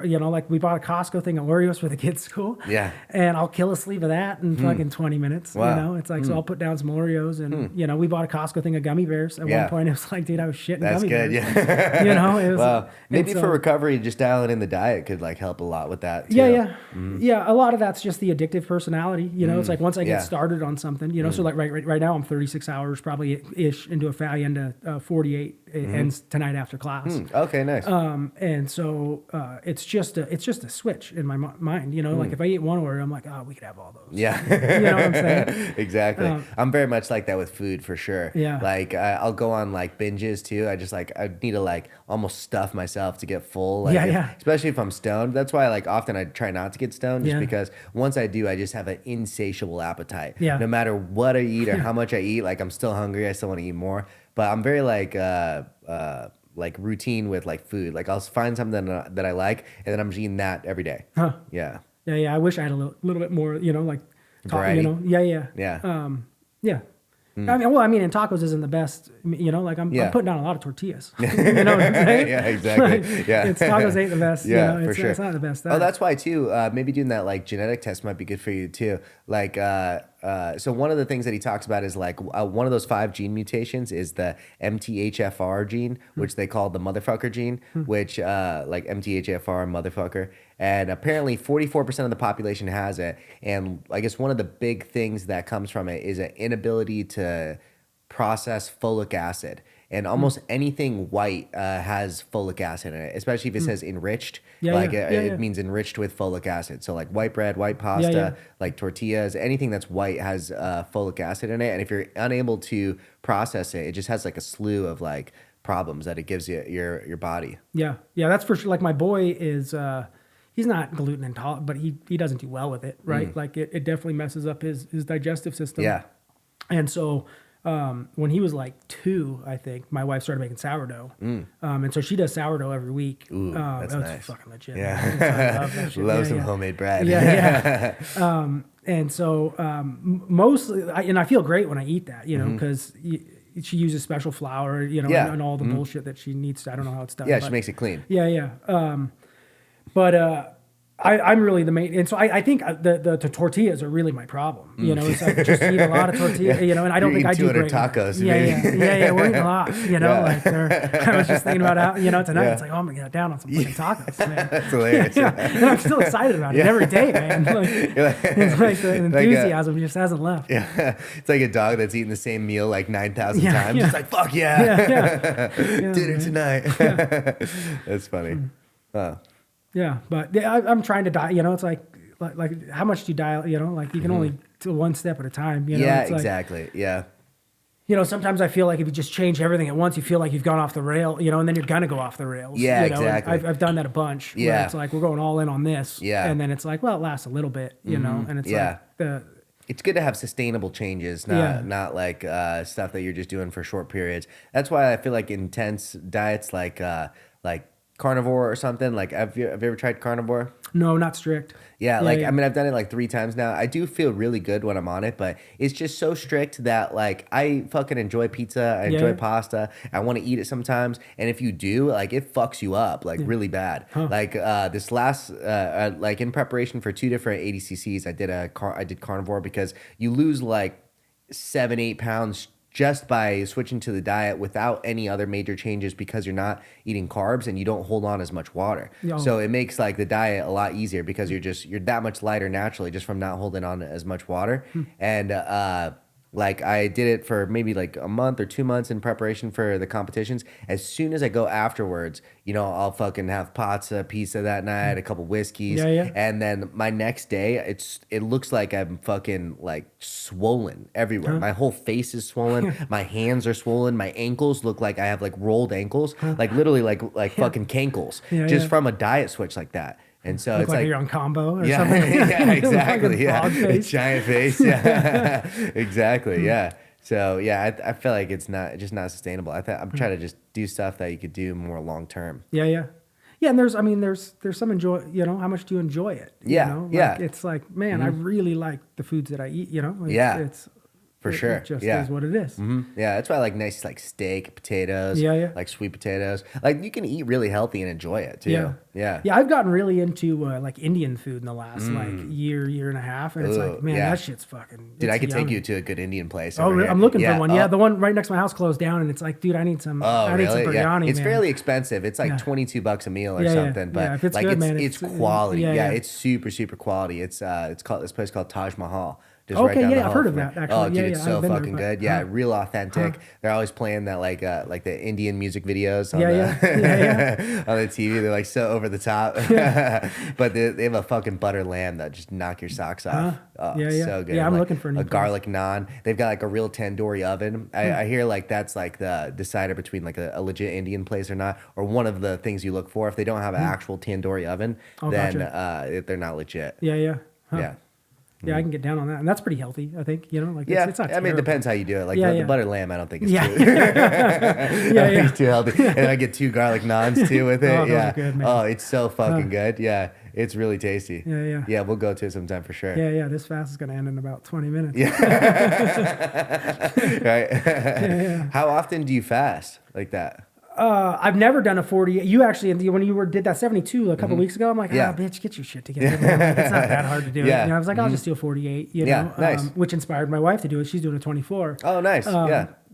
you know, like we bought a Costco thing of Oreos for the kids' school. Yeah. And I'll kill a sleeve of that in fucking 20 minutes. Wow. You know, it's like so I'll put down some Oreos and you know, we bought a Costco thing of gummy bears. At Yeah. one point it was like, dude, I was shitting That's gummy good. bears. Yeah. You know, it was Wow. Maybe and for so- recovery, just dialing in the diet could like help a lot with that. Too. Yeah. A lot of that's just the addictive personality. You know, it's like once I get Yeah. started on something, you know, so like right now I'm 36 hours probably ish into a fat into 48 it ends tonight after class. Okay, nice. And so it's just a switch in my mind. You know, like if I eat one Oreo, I'm like, oh, we could have all those. Yeah. You know what I'm saying? Exactly. I'm very much like that with food for sure. Yeah. Like I'll go on like binges too. I need to like almost stuff myself to get full. Like, Yeah. Especially if I'm stoned. That's why like often I try not to get stoned just Yeah. because once I do, I just have an insatiable appetite. Yeah. No matter what I eat or how much I eat, like I'm still hungry. I still want to eat more. But I'm very like routine with like food. Like I'll find something that I like and then I'm just eating that every day. Huh. Yeah. Yeah. I wish I had a little bit more, you know, like, Variety. you know, yeah. Yeah. Yeah. I mean, and tacos isn't the best, you know, like I'm putting down a lot of tortillas. You know what I'm saying? Yeah, exactly. Like, Yeah. Tacos ain't the best. Yeah, you know, for sure. It's not the best. Oh, that's why too. Maybe doing that like genetic test might be good for you too. Like, so one of the things that he talks about is like one of those 5 gene mutations is the MTHFR gene, which they call the motherfucker gene, which like MTHFR motherfucker. And apparently 44% of the population has it. And I guess one of the big things that comes from it is an inability to process folic acid. And almost anything white has folic acid in it, especially if it says enriched. It means enriched with folic acid. So like white bread, white pasta, like tortillas, anything that's white has folic acid in it. And if you're unable to process it, it just has like a slew of like problems that it gives you your body. Yeah, that's for sure. Like my boy is, he's not gluten intolerant, but he doesn't do well with it, right? Like it definitely messes up his digestive system. Yeah. And so when he was like 2, I think my wife started making sourdough, and so she does sourdough every week. Ooh, that's was nice. Fucking legit. Yeah. Man. I love that shit. Love some homemade bread. Yeah. And so mostly, I feel great when I eat that, you know, because she uses special flour, you know, Yeah. and all the bullshit that she needs to. I don't know how it's done. Yeah, but, she makes it clean. Yeah. But I'm really the main, and so I think the tortillas are really my problem. You know, it's like just eat a lot of tortillas. You know, and I don't You're think I do eating great. 200 tacos, Yeah. We're eating a lot. You know, Yeah. like I was just thinking about how, you know, tonight Yeah. it's like, oh, I'm gonna get down on some fucking tacos, man. That's hilarious. Yeah, and I'm still excited about it every day, man. Like, it's like the enthusiasm just hasn't left. Yeah, it's like a dog that's eating the same meal like 9,000 Yeah, times. yeah. It's like, fuck yeah. Yeah, Dinner man. tonight. That's funny. Yeah, but I'm trying to diet. You know, it's like how much do you diet? You know, like you can only do one step at a time. You know, Yeah, it's like, exactly. Yeah. you know, sometimes I feel like if you just change everything at once, you feel like you've gone off the rail, you know, and then you're gonna go off the rails. Yeah, you know? exactly. I've done that a bunch. Where Yeah. it's like we're going all in on this. Yeah. And then it's like, well, it lasts a little bit, you know, and it's Yeah. like it's good to have sustainable changes, not like stuff that you're just doing for short periods. That's why I feel like intense diets like carnivore or something. Like, have you ever tried carnivore? No, not strict. Yeah, I mean, I've done it like 3 times now. I do feel really good when I'm on it, but it's just so strict that like I fucking enjoy pizza, I enjoy pasta, I want to eat it sometimes, and if you do, like it fucks you up like really bad. Like this last like in preparation for 2 different ADCCs, I did carnivore because you lose like 7-8 pounds just by switching to the diet without any other major changes because you're not eating carbs and you don't hold on as much water. So it makes like the diet a lot easier because you're that much lighter naturally just from not holding on as much water. And like I did it for maybe like a month or 2 months in preparation for the competitions. As soon as I go afterwards, you know, I'll fucking have pizza that night, a couple whiskeys, and then my next day, it looks like I'm fucking like swollen everywhere. My whole face is swollen, my hands are swollen, my ankles look like I have like rolled ankles, like literally like fucking cankles, just from a diet switch like that. And so it's like you're on combo or yeah, something. yeah, exactly. Like a A giant face. Yeah, exactly. Yeah. So yeah, I feel like it's not sustainable. I'm trying to just do stuff that you could do more long term. Yeah. And there's some enjoy. You know, how much do you enjoy it? You know? Like, it's like, man, I really like the foods that I eat. You know, it's for sure. It just is what it is. Yeah, that's why I like nice like steak, potatoes, like sweet potatoes. Like you can eat really healthy and enjoy it too. Yeah. I've gotten really into like Indian food in the last like year and a half, and it's like, man, that shit's fucking. Dude, I could yummy. take you to a good Indian place. Oh, over here. I'm looking for one. Yeah, the one right next to my house closed down, and it's like, dude, I need some. I need some biryani. It's fairly expensive. It's like $22 a meal or something, but if it's like good, man, it's quality. It's super quality. It's called this place called Taj Mahal. Just Okay, right down the I've hall heard of from that. it. Actually, Oh, dude, it's so fucking good. Yeah, real authentic. They're always playing that like the Indian music videos on on the TV. They're like so over the top, but they have a fucking butter lamb that just knock your socks off. Oh, so good. Yeah, I'm like looking for a garlic naan. They've got like a real tandoori oven. I hear like that's like the decider between like a legit Indian place or not, or one of the things you look for. If they don't have an actual tandoori oven, then they're not legit. Yeah. Yeah, I can get down on that, and that's pretty healthy. I think, you know, like it's not. I mean, it depends how you do it. Like the butter lamb, I don't think it's too. It's too healthy. And I get 2 garlic naans too with it. Those are good, man. Oh, it's so fucking good. Yeah, it's really tasty. Yeah. Yeah, we'll go to it sometime for sure. Yeah. This fast is gonna end in about 20 minutes. Yeah. Right. How often do you fast like that? I've never done a 40. You actually, when you did that 72 a couple weeks ago, I'm like, bitch, get your shit together. Like, it's not that hard to do it. You know, I was like, I'll just do a 48. You know, nice. Which inspired my wife to do it. She's doing a 24. Oh, nice.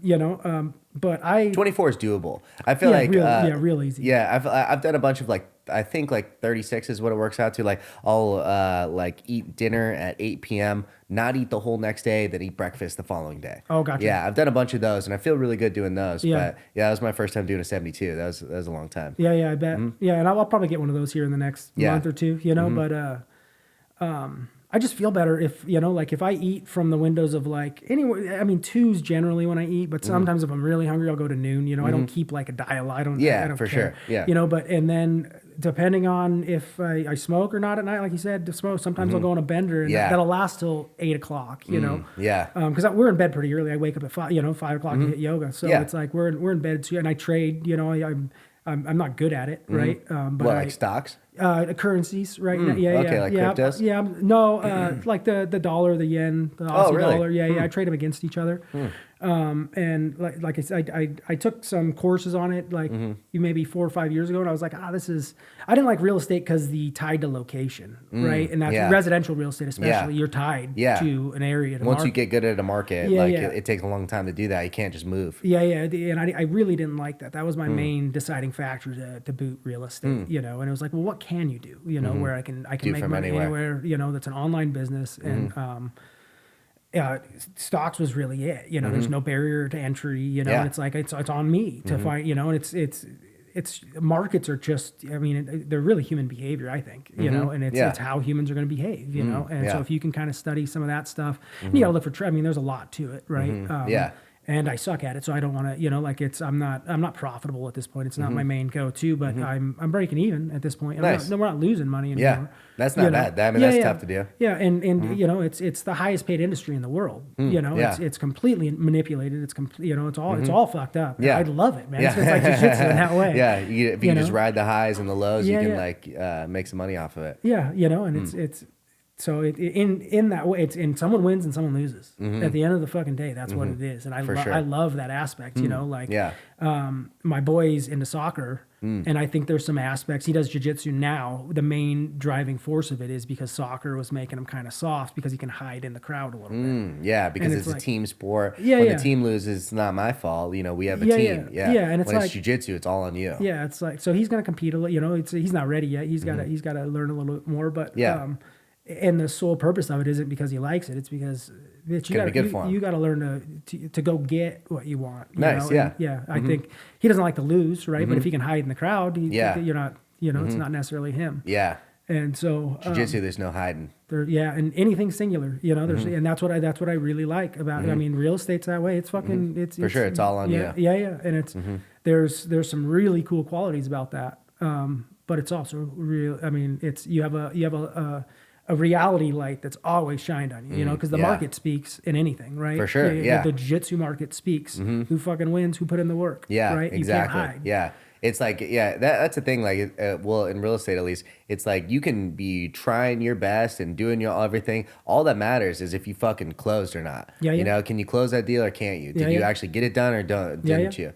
You know, but 24 is doable. I feel like real easy. Yeah, I've done a bunch of like I think like 36 is what it works out to. Like I'll like eat dinner at 8 p.m., not eat the whole next day, then eat breakfast the following day. Oh, gotcha. Yeah, I've done a bunch of those, and I feel really good doing those. Yeah. But yeah, that was my first time doing a 72. That was a long time. Yeah, I bet. Yeah, and I'll probably get one of those here in the next month or two. You know, but I just feel better if, you know, like if I eat from the windows of like anywhere. I mean, 2's generally when I eat, but sometimes if I'm really hungry, I'll go to noon. You know, I don't keep like a dial. I don't for care. Sure. Yeah. You know, and then depending on if I smoke or not at night, like you said, to smoke, sometimes I'll go on a bender and that'll last till 8 o'clock, you know? Yeah. Cause we're in bed pretty early. I wake up at 5 o'clock to hit yoga. So it's like, we're in bed too. And I trade, you know, I'm not good at it. Right. But like stocks? Currencies right now. Yeah. Okay, like cryptos? Yeah. No, like the dollar, the yen, the Aussie dollar. Yeah. I trade them against each other. And like I said, I took some courses on it like maybe 4 or 5 years ago, and I was like, I didn't like real estate because the tied to location, right? And that's residential real estate, especially. You're tied to an area. Once you get good at a market, it takes a long time to do that. You can't just move. Yeah. And I really didn't like that. That was my main deciding factor to boot real estate, you know. And it was like, well, what can you do? You know, where I can make money anywhere, you know, that's an online business. And stocks was really it, you know. There's no barrier to entry, you know. And it's like it's on me to find, you know. And it's markets are just, I mean, they're really human behavior, I think, you know. And it's how humans are going to behave, you know. And so if you can kind of study some of that stuff, you got to look for I mean, there's a lot to it, right? and I suck at it, so I don't want to, like I'm not profitable at this point. It's not my main go-to, but I'm breaking even at this point. Nice. We're not losing money anymore. Yeah, that's not bad. I mean, that's tough to do. Yeah, and it's the highest paid industry in the world. It's completely manipulated. It's it's all fucked up. Yeah, I love it, man. It's like jiu-jitsu in that way. Yeah, if you just ride the highs and the lows, you can make some money off of it. Yeah, and it's. So in that way, someone wins and someone loses. At the end of the fucking day, that's what it is. And I love that aspect, my boy's into soccer, and I think there's some aspects. He does jiu-jitsu now. The main driving force of it is because soccer was making him kind of soft because he can hide in the crowd a little bit. Yeah, because it's a team sport. When the team loses, it's not my fault. We have a team. Yeah, and it's when it's jiu-jitsu, it's all on you. Yeah, it's like, so he's going to compete a little, he's not ready yet. He's got to learn a little bit more, but and the sole purpose of it isn't because he likes it. It's because you got to learn to go get what you want. You nice, know? I think he doesn't like to lose, right? But if he can hide in the crowd, you're not. It's not necessarily him. Yeah. And so jiu-jitsu, there's no hiding. And anything singular, there's and that's what I really like about it. I mean, real estate's that way. It's fucking it's for sure. It's all on you. Yeah, and it's there's some really cool qualities about that. But it's also real. I mean, you have a reality light that's always shined on you, because the market speaks in anything, right? For sure, The jiu-jitsu market speaks. Who fucking wins? Who put in the work? Yeah, right? Exactly. You can't hide. Yeah, it's like that's the thing. Like, in real estate at least, it's like you can be trying your best and doing your everything. All that matters is if you fucking closed or not. Yeah. Can you close that deal or can't you? Did you actually get it done or didn't you?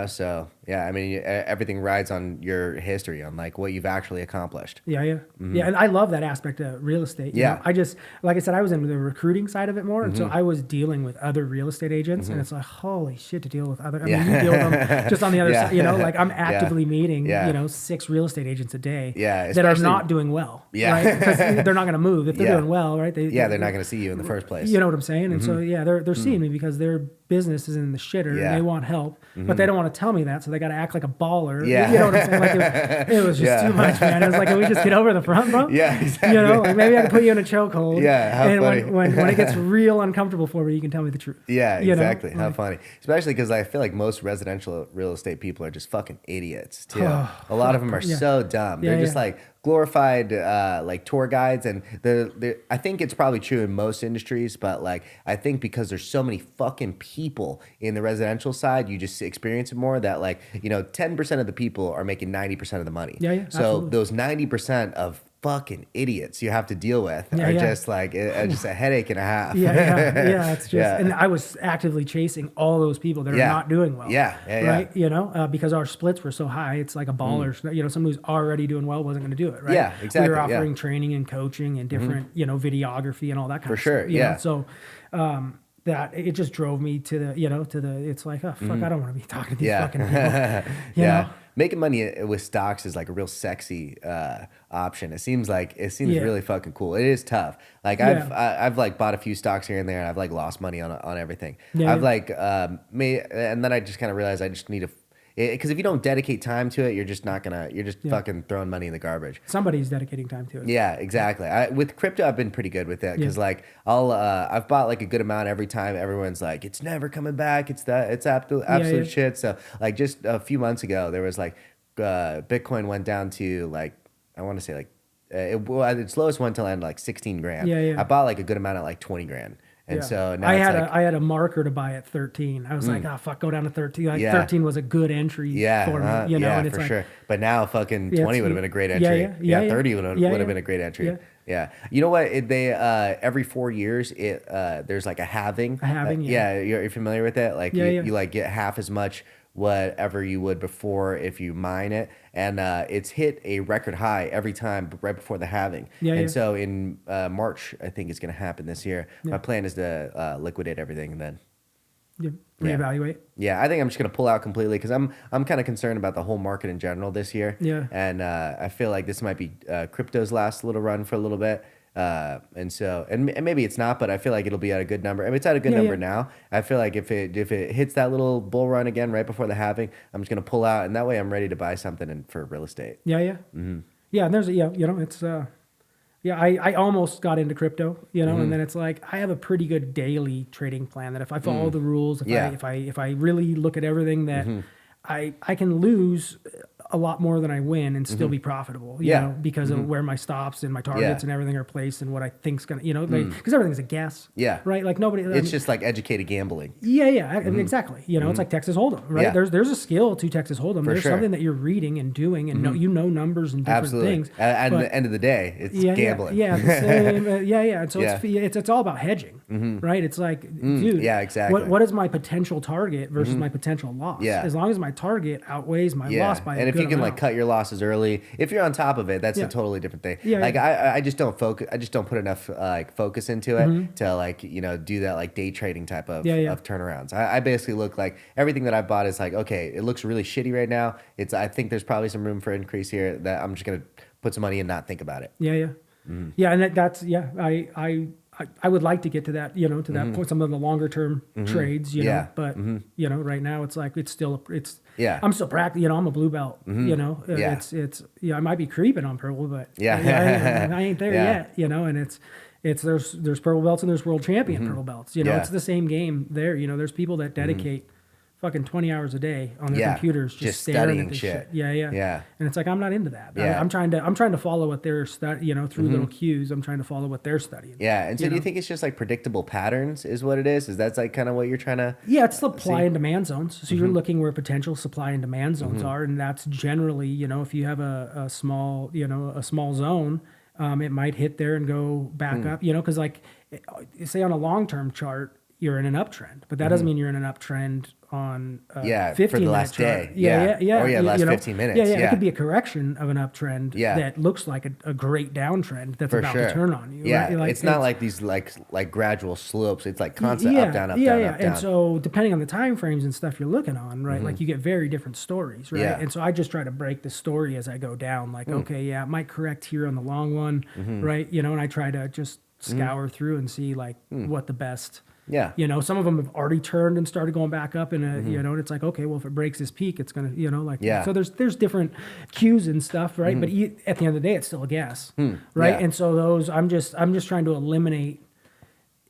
So I mean, everything rides on your history, on like what you've actually accomplished. Yeah, and I love that aspect of real estate. I just, like I said, I was in the recruiting side of it more, and so I was dealing with other real estate agents, and it's like, holy shit, to deal with other. I mean, you deal with them just on the other side. Like I'm actively meeting, 6 real estate agents a day that are not doing well. Right? Because they're not going to move if they're doing well, right? They're not going to see you in the first place. You know what I'm saying? And so they're seeing me because their business is in the shitter, and they want help, but they don't want to tell me that, so they got to act like a baller. Yeah. You know what I'm saying? Like it was just too much, man. It was like, can we just get over the front, bro? Yeah, exactly. Like maybe I can put you in a chokehold. Yeah, how and funny. When it gets real uncomfortable for me, you can tell me the truth. Yeah, exactly. How funny. Especially because I feel like most residential real estate people are just fucking idiots too. A lot of them are so dumb. They're just like glorified like tour guides, and I think it's probably true in most industries, but like I think because there's so many fucking people in the residential side, you just experience it more, that like 10% of the people are making 90% of the money. So absolutely. Those 90% of fucking idiots you have to deal with are just like just a headache and a half. It's just and I was actively chasing all those people that are not doing well. Right. Because our splits were so high, it's like a baller. Someone who's already doing well wasn't going to do it, right? Yeah, exactly. We were offering training and coaching and different videography and all that kind of stuff. For sure. So that it just drove me to the it's like, oh fuck, I don't want to be talking to these fucking people. You know? Making money with stocks is like a real sexy option. It seems really fucking cool. It is tough. Like I've like bought a few stocks here and there, and I've like lost money on everything. I've like made, and then I just kind of realized I just need to. Because if you don't dedicate time to it, you're just fucking throwing money in the garbage. Somebody's dedicating time to it. Yeah, exactly. With crypto, I've been pretty good with it, because like I've bought like a good amount every time. Everyone's like, it's never coming back. It's absolute shit. So like just a few months ago, there was like Bitcoin went down to like, I want to say like its lowest went to land like 16 grand. I bought like a good amount at like 20 grand. And so now I had a marker to buy at 13. I was like, fuck, go down to 13. Like 13 was a good entry for me, and it's for like, sure. But now fucking 20 would have been a great entry. 30 would have been a great entry. Yeah. You know what? They every 4 years there's like a halving. You're familiar with that? Like you like get half as much whatever you would before if you mine it, and it's hit a record high every time right before the halving. So in March, I think it's going to happen this year. My plan is to liquidate everything and then reevaluate. I think I'm just going to pull out completely, because I'm kind of concerned about the whole market in general this year. And I feel like this might be crypto's last little run for a little bit. And maybe it's not, but I feel like it'll be at a good number. I mean, it's at a good number now. I feel like if it hits that little bull run again right before the halving, I'm just gonna pull out, and that way I'm ready to buy something for real estate. And there's it's Yeah, I almost got into crypto, and then it's like I have a pretty good daily trading plan that if I follow the rules, if I really look at everything that I can lose a lot more than I win and still be profitable, because of where my stops and my targets and everything are placed and what I think's gonna, because everything's a guess, right? Like nobody. It's just like educated gambling. Yeah, I mean, exactly. It's like Texas Hold'em, right? Yeah. There's a skill to Texas Hold'em. There's sure. something that you're reading and doing, and numbers and different Absolutely. things. At the end of the day, it's gambling. Yeah, the same, And so it's all about hedging, right? It's like, dude, yeah, exactly. What is my potential target versus my potential loss? Yeah. As long as my target outweighs my loss by a and if good you can amount. like cut your losses early, if you're on top of it, that's a totally different thing. Yeah, like I just don't focus. I just don't put enough like focus into it to like do that like day trading type of turnarounds. I basically look like everything that I bought is like, okay, it looks really shitty right now. I think there's probably some room for increase here that I'm just gonna put some money and not think about it. Yeah, and that's I would like to get to that, to that point, some of the longer term trades, but right now it's like I'm still practicing, I'm a blue belt, it's I might be creeping on purple, but I ain't there yet, and there's purple belts and there's world champion purple belts, it's the same game there, there's people that dedicate fucking 20 hours a day on their computers just staring at this shit. Yeah. And it's like I'm not into that. I'm trying to follow what they're studying, through little cues. I'm trying to follow what they're studying. Yeah. And so do you think it's just like predictable patterns is what it is? Is that's like kind of what you're trying to it's supply and demand zones. So you're looking where potential supply and demand zones are, and that's generally, if you have a small, a small zone, it might hit there and go back up, because like say on a long-term chart, you're in an uptrend, but that doesn't mean you're in an uptrend on 15 for the last day. Or last 15 minutes. It could be a correction of an uptrend that looks like a great downtrend that's about to turn on you. Yeah, right? Like, it's not like these like gradual slopes. It's like constant up, down, up, down, up, down. And so depending on the time frames and stuff you're looking on, right, like you get very different stories, right? And so I just try to break the story as I go down. Like, okay, it might correct here on the long one, right? And I try to just scour through and see like what the best. Yeah. Some of them have already turned and started going back up and and it's like, okay, well, if it breaks this peak, it's going to, so there's different cues and stuff, right? But at the end of the day, it's still a guess, right? And so those, I'm just trying to eliminate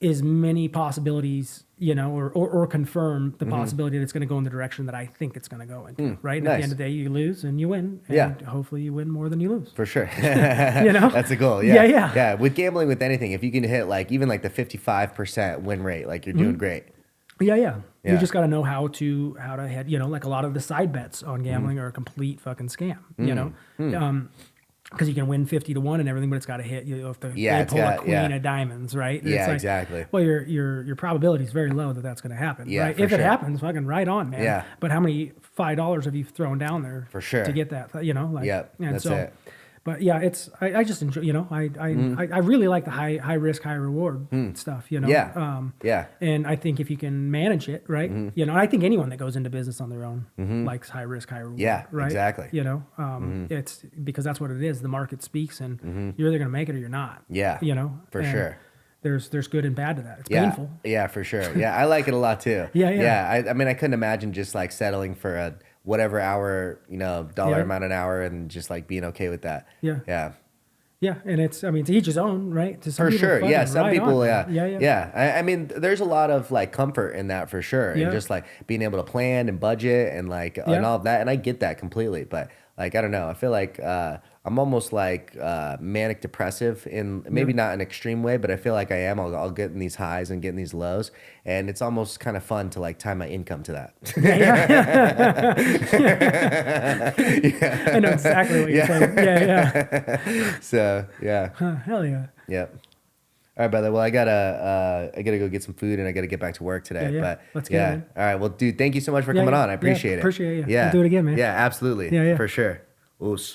as many possibilities, or confirm the possibility that it's going to go in the direction that I think it's going to go into, right? And at the end of the day, you lose and you win, and hopefully you win more than you lose. For sure. That's the goal. Yeah. With gambling, with anything, if you can hit like even like the 55% win rate, like you're doing great. Yeah. You just got to know how to head, like a lot of the side bets on gambling are a complete fucking scam, because you can win 50-1 and everything, but it's got to hit. If they pull a queen of diamonds, right? And it's like, exactly. Well, your probability is very low that that's going to happen, right? If it happens, fucking right on, man. Yeah. But how many $5 have you thrown down there for sure to get that? That's it. But I just enjoy. I really like the high risk, high reward stuff. And I think if you can manage it, right? And I think anyone that goes into business on their own likes high risk, high reward. Yeah, right? exactly. It's because that's what it is. The market speaks, and you're either going to make it or you're not. Yeah. For sure. There's good and bad to that. It's painful. Yeah, for sure. Yeah, I like it a lot too. Yeah. I mean, I couldn't imagine just like settling for a whatever hour, dollar amount an hour, and just like being okay with that. Yeah, and it's to each his own, right? To for sure, yeah. Some people, on. Yeah. I mean, there's a lot of like comfort in that for sure, and just like being able to plan and budget and like and all of that, and I get that completely. But like, I don't know, I feel like I'm almost like manic depressive in maybe not an extreme way, but I feel like I am. I'll get in these highs and get in these lows, and it's almost kind of fun to like tie my income to that. I know exactly what you're saying. Yeah. So yeah. Hell yeah. Yep. All right, brother. Well, I gotta go get some food and I gotta get back to work today. But let's get it. All right. Well, dude, thank you so much for coming on. I appreciate it. Appreciate it. Yeah. We'll do it again, man. Yeah, absolutely. Yeah. For sure. Oos.